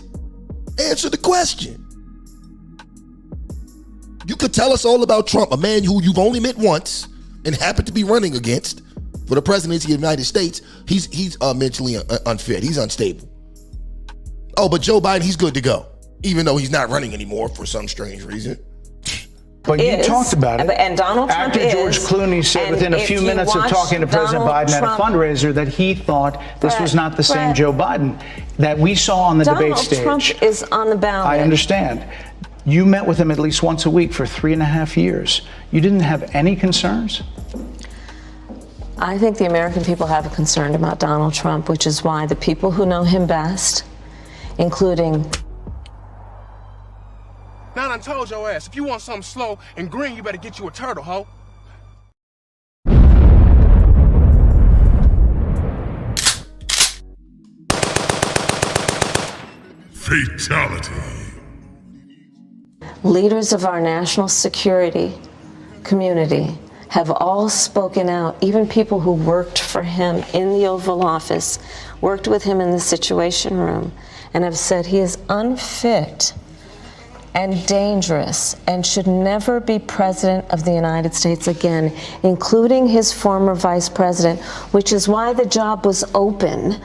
Answer the question. You could tell us all about Trump, a man who you've only met once and happened to be running against for the presidency of the United States. He's mentally unfit. He's unstable. Oh, but Joe Biden, he's good to go, even though he's not running anymore for some strange reason. But you talked about it. And Donald Trump after George Clooney said within a few minutes of talking to President Biden at a fundraiser that he thought this was not the same Joe Biden that we saw on the debate stage. Donald Trump is on the ballot. I understand. You met with him at least once a week for 3.5 years. You didn't have any concerns? I think the American people have a concern about Donald Trump, which is why the people who know him best, including... Now I told your ass, if you want something slow and green, you better get you a turtle, ho. Fatality. Leaders of our national security community have all spoken out, even people who worked for him in the Oval Office, worked with him in the Situation Room, and have said he is unfit and dangerous and should never be president of the United States again, including his former vice president, which is why the job was open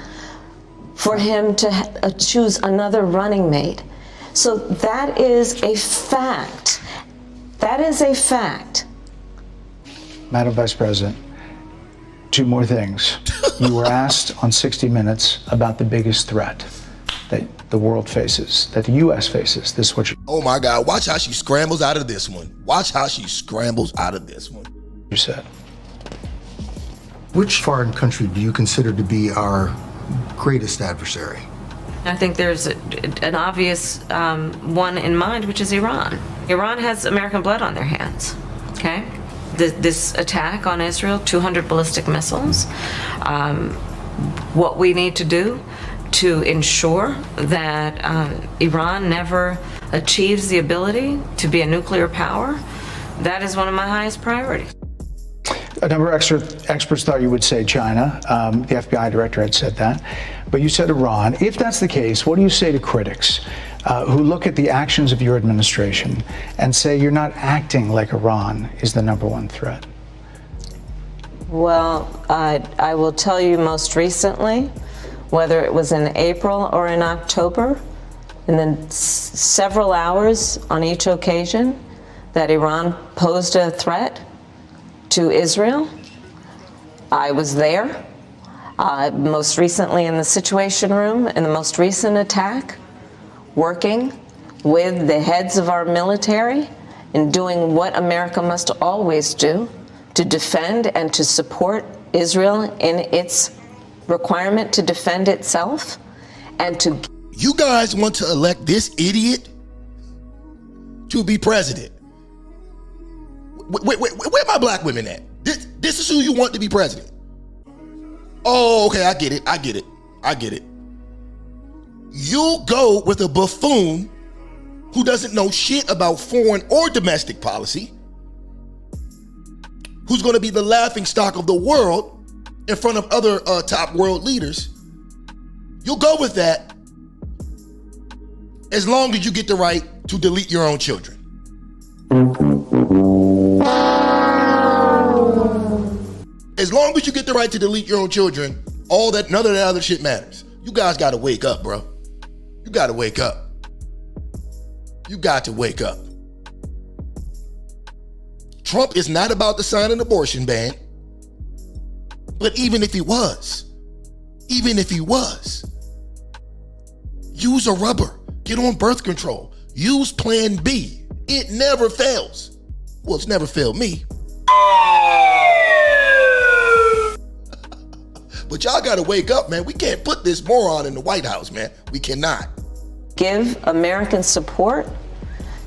for him to choose another running mate. So that is a fact. That is a fact. Madam Vice President, 2 more things. You were asked on 60 Minutes about the biggest threat that the world faces, that the U.S. faces. This is what you... Oh my God, watch how she scrambles out of this one. Watch how she scrambles out of this one. You said. Which foreign country do you consider to be our greatest adversary? I think there's an obvious one in mind, which is Iran. Iran has American blood on their hands, okay? This attack on Israel, 200 ballistic missiles. What we need to do to ensure that Iran never achieves the ability to be a nuclear power, that is one of my highest priorities. A number of experts thought you would say China. The FBI director had said that. But you said Iran. If that's the case, what do you say to critics who look at the actions of your administration and say you're not acting like Iran is the number one threat? Well, I will tell you most recently, whether it was in April or in October, and then several hours on each occasion, that Iran posed a threat to Israel. I was there, most recently in the Situation Room, in the most recent attack, working with the heads of our military and doing what America must always do to defend and to support Israel in its requirement to defend itself and to... You guys want to elect this idiot to be president? Where my black women at? This is who you want to be president. Oh, okay, I get it. You'll go with a buffoon who doesn't know shit about foreign or domestic policy, who's going to be the laughingstock of the world in front of other top world leaders. You'll go with that as long as you get the right to delete your own children. As long as you get the right to delete your own children, none of that other shit matters. You guys got to wake up, bro. You got to wake up. You got to wake up. Trump is not about to sign an abortion ban. But even if he was, use a rubber. Get on birth control. Use Plan B. It never fails. Well, it's never failed me. But y'all got to wake up, man. We can't put this moron in the White House, man. We cannot. Give American support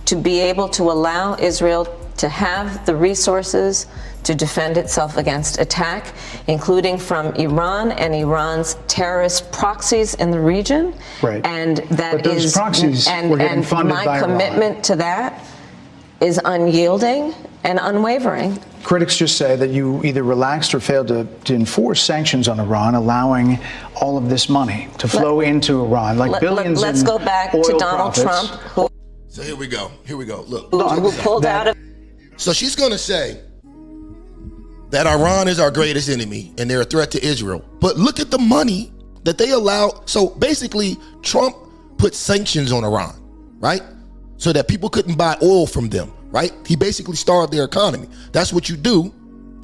to be able to allow Israel to have the resources to defend itself against attack, including from Iran and Iran's terrorist proxies in the region. Right. And that but those proxies were getting funded by my commitment Iran. to that is unyielding and unwavering. Critics just say that you either relaxed or failed to enforce sanctions on Iran, allowing all of this money to flow into Iran, like billions. Let's go back to Donald Trump. So here we go. Look. Who pulled out of... So she's going to say that Iran is our greatest enemy and they're a threat to Israel. But look at the money that they allow. So basically, Trump put sanctions on Iran, right? So that people couldn't buy oil from them, right? He basically starved their economy. That's what you do.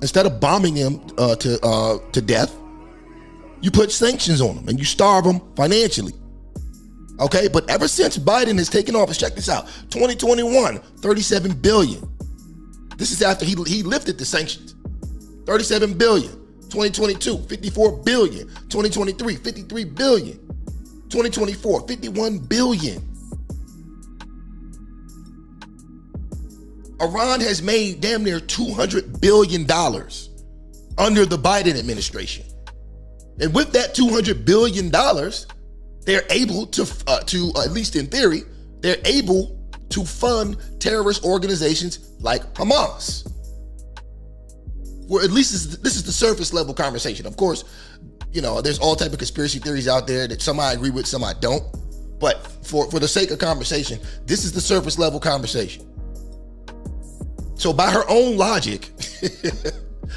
Instead of bombing them to death, you put sanctions on them and you starve them financially. Okay, but ever since Biden has taken office, check this out, 2021, $37 billion. This is after he lifted the sanctions. $37 billion. 2022, $54 billion. 2023, $53 billion. 2024, $51 billion. Iran has made damn near $200 billion under the Biden administration. And with that $200 billion, they're able to, at least in theory, they're able to fund terrorist organizations like Hamas. Well, at least this is the surface level conversation. Of course, there's all type of conspiracy theories out there that some I agree with, some I don't. But for the sake of conversation, this is the surface level conversation. So by her own logic,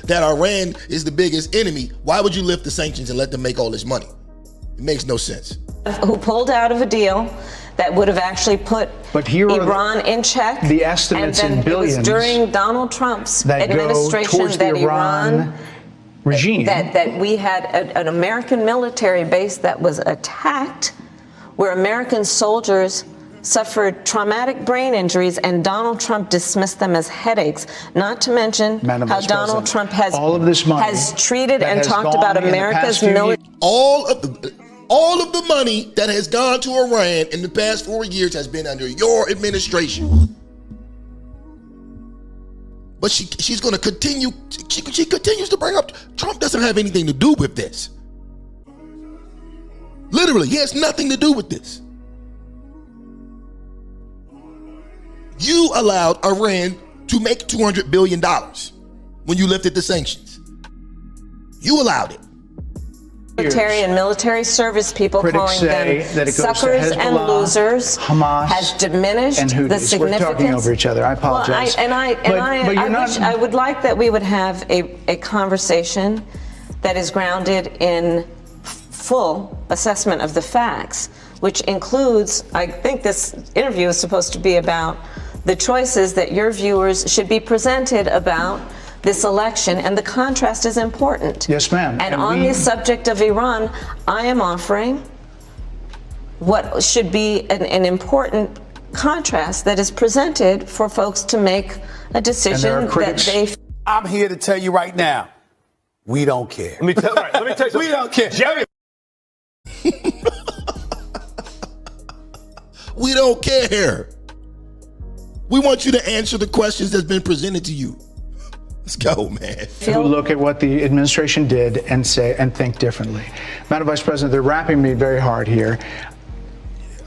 that Iran is the biggest enemy, why would you lift the sanctions and let them make all this money? It makes no sense. Who pulled out of a deal that would have actually put Iran in check. The estimates in billions. It was during Donald Trump's that administration go that the Iran regime. That we had an American military base that was attacked, where American soldiers suffered traumatic brain injuries, and Donald Trump dismissed them as headaches, not to mention Madam how Vice Donald President, Trump has, all of this money has treated that and has talked gone about in the America's past few military. All of the money that has gone to Iran in the past 4 years has been under your administration. But she's going to continue. She continues to bring up Trump doesn't have anything to do with this. Literally, he has nothing to do with this. You allowed Iran to make $200 billion when you lifted the sanctions. You allowed it. Military and military service people Critics calling say them that it goes to suckers and Hezbollah, losers Hamas, has diminished and the Houthis. significance. We're talking over each other. I apologize. Well, I would like that we would have a conversation that is grounded in full assessment of the facts, which includes, I think this interview is supposed to be about the choices that your viewers should be presented about this election, and the contrast is important. Yes, ma'am. And on the subject of Iran, I am offering what should be an important contrast that is presented for folks to make a decision that they. I'm here to tell you right now, we don't care. Let me tell you something. We don't care. Jerry. We don't care. We want you to answer the questions that's been presented to you. Let's go, man. Who look at what the administration did and say and think differently. Madam Vice President, they're wrapping me very hard here.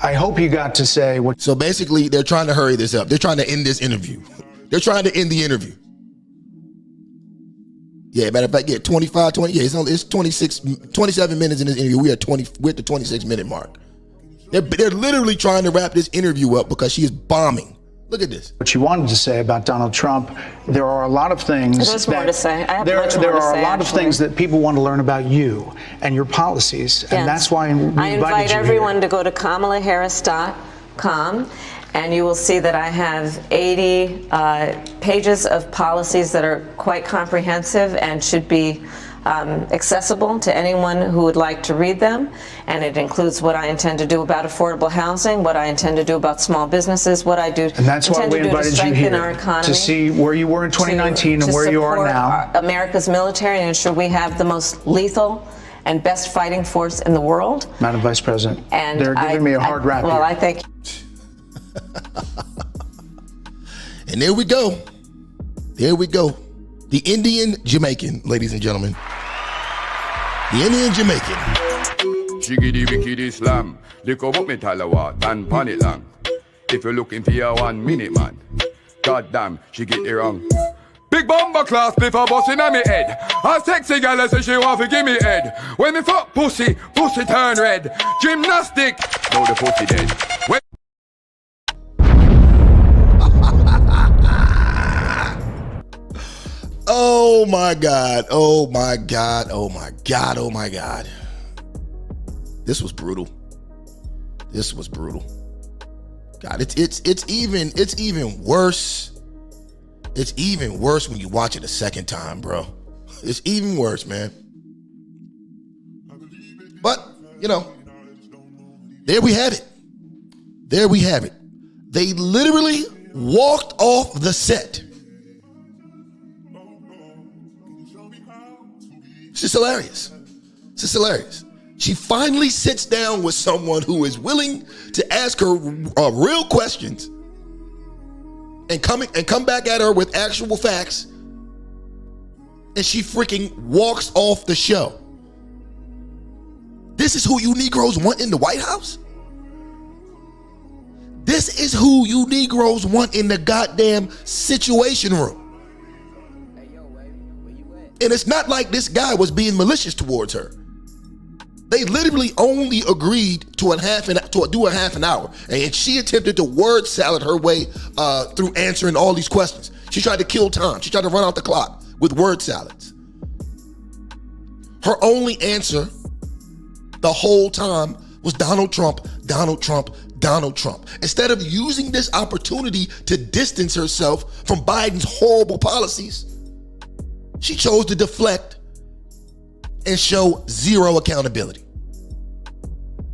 I hope you got to say what. So basically, they're trying to hurry this up. They're trying to end this interview. They're trying to end the interview. Yeah, matter of fact, 20, it's 27 minutes in this interview. We're at the 26-minute mark. They're literally trying to wrap this interview up because she is bombing. Look at this. What you wanted to say about Donald Trump, there are a lot of things. There's more to say. I have much more to say, There are a lot of actually. things that people want to learn about you and your policies, and that's why we I invite you everyone here. to go to KamalaHarris.com, and you will see that I have 80 pages of policies that are quite comprehensive and should be accessible to anyone who would like to read them. And it includes what I intend to do about affordable housing, what I intend to do about small businesses, what I do And that's why intend we to do to invited you strengthen here our economy, to see where you were in 2019 and where you are now. support America's military and ensure we have the most lethal and best fighting force in the world. Madam Vice President, And they're giving me a hard rap Well, here. I think. And there we go. There we go. The Indian Jamaican, ladies and gentlemen. The Indian Jamaican. Jiggity wickedy slam. Lick up me talawa, dan pan it long. If you're looking for your 1 minute, man. God damn, she get it wrong. Big bomber class before busting on me head. A sexy gal say she want to give me head. When me fuck pussy, pussy turn red. Gymnastic, now the pussy dead. When Oh my God. Oh my God. Oh my God. Oh my God. This was brutal. This was brutal. God, it's even worse. It's even worse when you watch it a second time, bro. It's even worse, man. But, there we have it. There we have it. They literally walked off the set. It's just hilarious. It's just hilarious. She finally sits down with someone who is willing to ask her real questions and come back at her with actual facts, and she freaking walks off the show. This is who you Negroes want in the White House? This is who you Negroes want in the goddamn Situation Room. And it's not like this guy was being malicious towards her. They literally only agreed to do a half an hour. And she attempted to word salad her way through answering all these questions. She tried to kill time. She tried to run out the clock with word salads. Her only answer the whole time was Donald Trump, Donald Trump, Donald Trump. Instead of using this opportunity to distance herself from Biden's horrible policies, she chose to deflect and show zero accountability.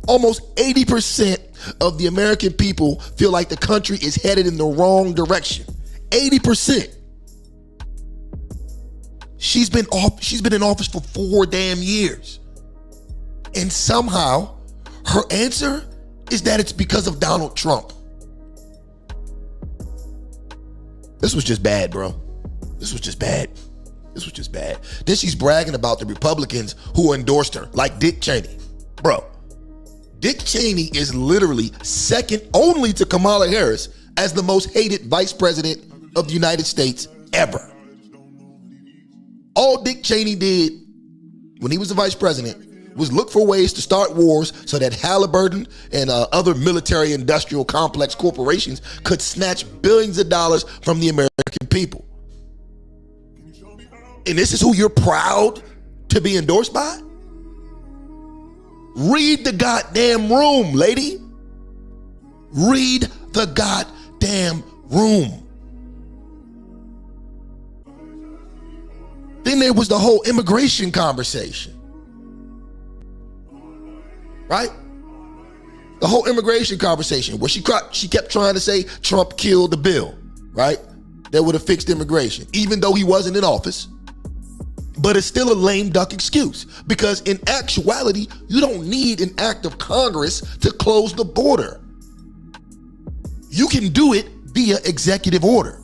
Almost 80% of the American people feel like the country is headed in the wrong direction. 80%. She's been in office for 4 damn years. And somehow her answer is that it's because of Donald Trump. This was just bad, bro. This was just bad. Then she's bragging about the Republicans who endorsed her, like Dick Cheney. Bro, Dick Cheney is literally second only to Kamala Harris as the most hated vice president of the United States ever. All Dick Cheney did when he was the vice president was look for ways to start wars so that Halliburton and other military industrial complex corporations could snatch billions of dollars from the American people. And this is who you're proud to be endorsed by? Read the goddamn room, lady. Read the goddamn room. Then there was the whole immigration conversation. Right? The whole immigration conversation where she kept trying to say Trump killed the bill, right? That would have fixed immigration, even though he wasn't in office. But it's still a lame duck excuse because in actuality, you don't need an act of Congress to close the border. You can do it via executive order.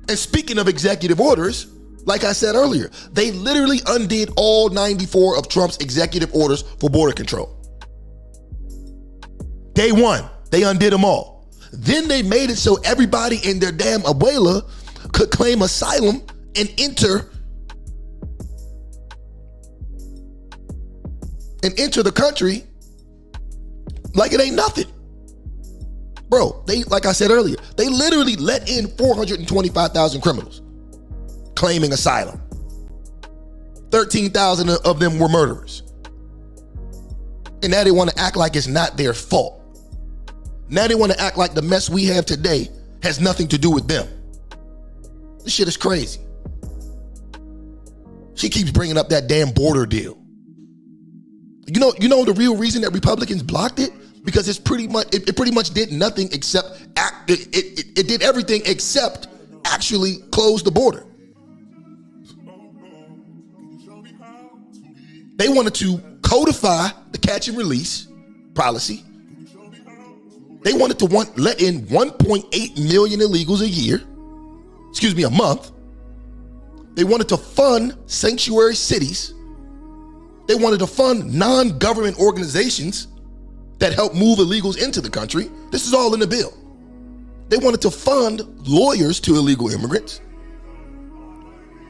And speaking of executive orders, like I said earlier, they literally undid all 94 of Trump's executive orders for border control. Day one, they undid them all. Then they made it so everybody and their damn abuela could claim asylum and enter the country like it ain't nothing. Bro, like I said earlier, they literally let in 425,000 criminals claiming asylum. 13,000 of them were murderers. And now they want to act like it's not their fault. Now they want to act like the mess we have today has nothing to do with them. This shit is crazy. She keeps bringing up that damn border deal. You know the real reason that Republicans blocked it? Because it pretty much did nothing except it did everything except actually close the border. They wanted to codify the catch and release policy. They wanted to let in 1.8 million illegals a month. They wanted to fund sanctuary cities. They wanted to fund non-government organizations that help move illegals into the country. This is all in the bill. They wanted to fund lawyers to illegal immigrants.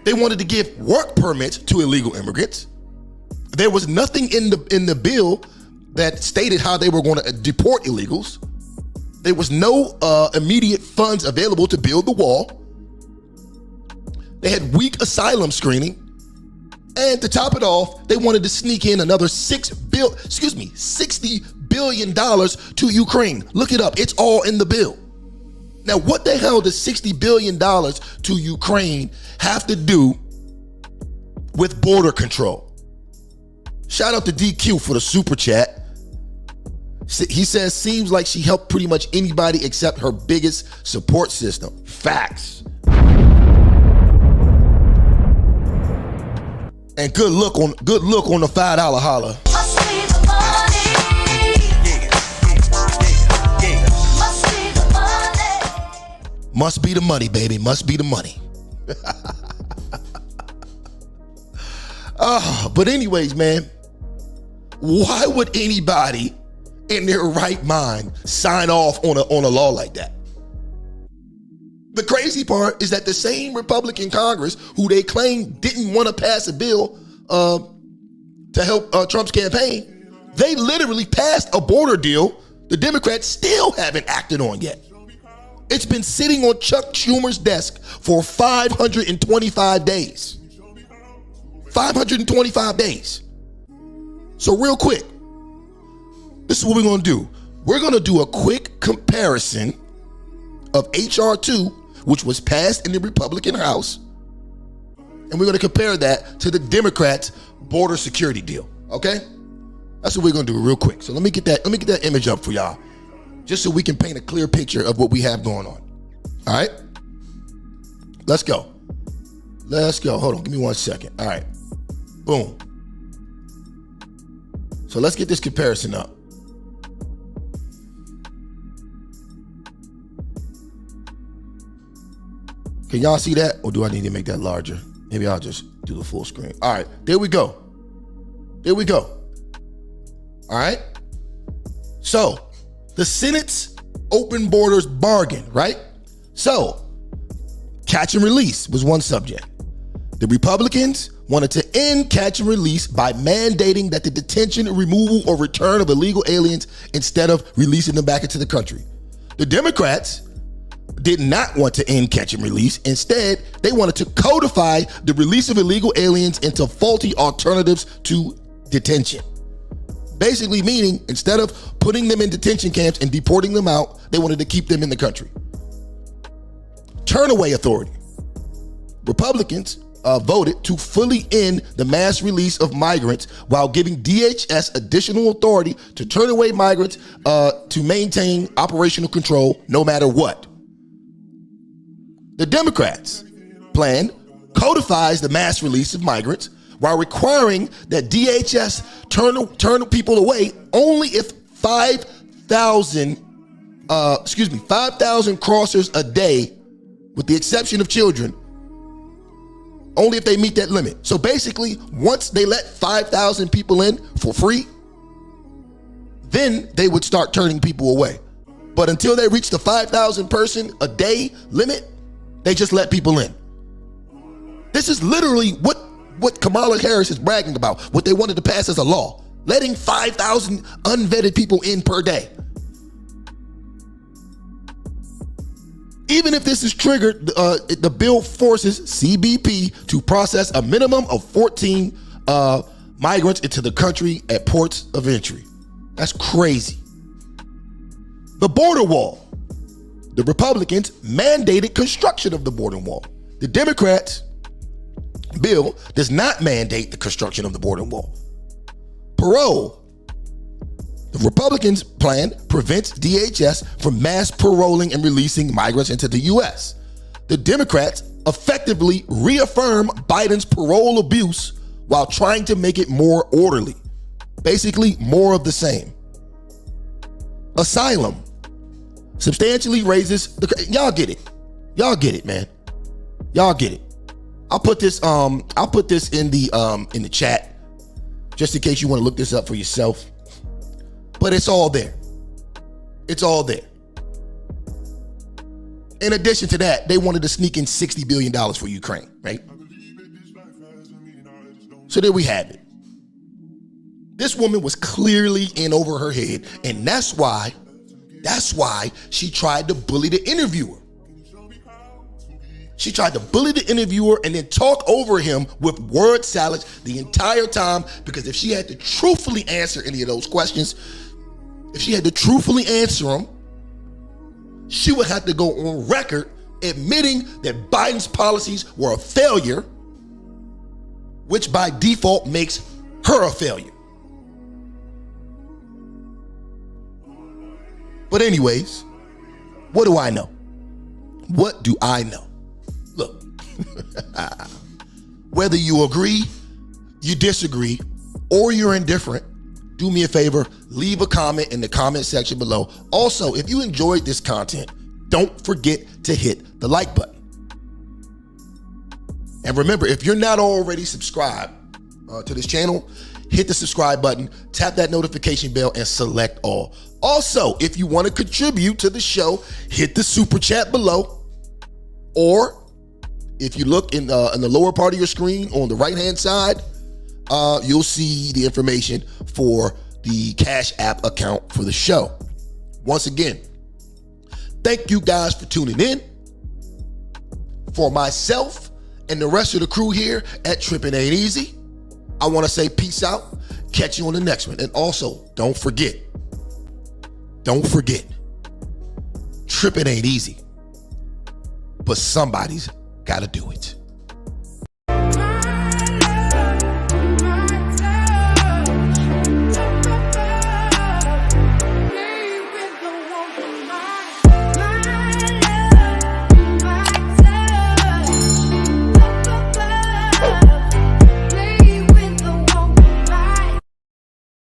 They wanted to give work permits to illegal immigrants. There was nothing in the bill that stated how they were going to deport illegals. There was no immediate funds available to build the wall. They had weak asylum screening. And to top it off, they wanted to sneak in another $60 billion to Ukraine. Look it up. It's all in the bill. Now, what the hell does $60 billion to Ukraine have to do with border control? Shout out to DQ for the super chat. He says, seems like she helped pretty much anybody except her biggest support system. Facts. And good look on the $5 holler. Must be the money, baby. Must be the money. But anyways, man, why would anybody in their right mind sign off on a law like that? The crazy part is that the same Republican Congress who they claim didn't want to pass a bill to help Trump's campaign, they literally passed a border deal the Democrats still haven't acted on yet. It's been sitting on Chuck Schumer's desk for 525 days. 525 days. So real quick, this is what we're going to do. We're going to do a quick comparison of H.R. 2, which was passed in the Republican House, and we're going to compare that to the Democrats' border security deal, okay? That's what we're gonna do real quick. So let me get that image up for y'all, just so we can paint a clear picture of what we have going on. All right, let's go. Hold on, give me 1 second. All right, boom. So let's get this comparison up. Can y'all see that, or do I need to make that larger? Maybe I'll just do the full screen. All right, there we go. All right. So the Senate's open borders bargain, right? So catch and release was one subject. The Republicans wanted to end catch and release by mandating that the detention, removal, or return of illegal aliens instead of releasing them back into the country. The Democrats did not want to end catch and release. Instead, they wanted to codify the release of illegal aliens into faulty alternatives to detention. Basically meaning, instead of putting them in detention camps and deporting them out, they wanted to keep them in the country. Turnaway authority. Republicans voted to fully end the mass release of migrants while giving DHS additional authority to turn away migrants to maintain operational control no matter what. The Democrats' plan codifies the mass release of migrants while requiring that DHS turn people away only if 5,000 crossers a day, with the exception of children, only if they meet that limit. So basically, once they let 5,000 people in for free, then they would start turning people away. But until they reach the 5,000 person a day limit, they just let people in. This is literally what Kamala Harris is bragging about, what they wanted to pass as a law, letting 5,000 unvetted people in per day. Even if this is triggered, the bill forces CBP to process a minimum of 14 migrants into the country at ports of entry. That's crazy. The border wall. The Republicans mandated construction of the border wall. The Democrats' bill does not mandate the construction of the border wall. Parole. The Republicans' plan prevents DHS from mass paroling and releasing migrants into the U.S. The Democrats effectively reaffirm Biden's parole abuse while trying to make it more orderly. Basically, more of the same. Asylum substantially raises the. Y'all get it, man. Y'all get it. I'll put this in the chat just in case you want to look this up for yourself. But it's all there. It's all there. In addition to that, they wanted to sneak in $60 billion for Ukraine, right? So there we have it. This woman was clearly in over her head, and that's why she tried to bully the interviewer. She tried to bully the interviewer and then talk over him with word salads the entire time, because if she had to truthfully answer any of those questions, she would have to go on record admitting that Biden's policies were a failure, which by default makes her a failure. But anyways, what do I know? What do I know? Look, whether you agree, you disagree, or you're indifferent, do me a favor, leave a comment in the comment section below. Also, if you enjoyed this content, don't forget to hit the like button. And remember, if you're not already subscribed to this channel, hit the subscribe button, tap that notification bell, and select all. Also, if you want to contribute to the show, hit the super chat below, or if you look in the lower part of your screen on the right-hand side, you'll see the information for the Cash App account for the show. Once again, thank you guys for tuning in. For myself and the rest of the crew here at Tripp Ain't Easy, I want to say peace out. Catch you on the next one. And also, don't forget, Tripp Ain't Easy, but somebody's got to do it.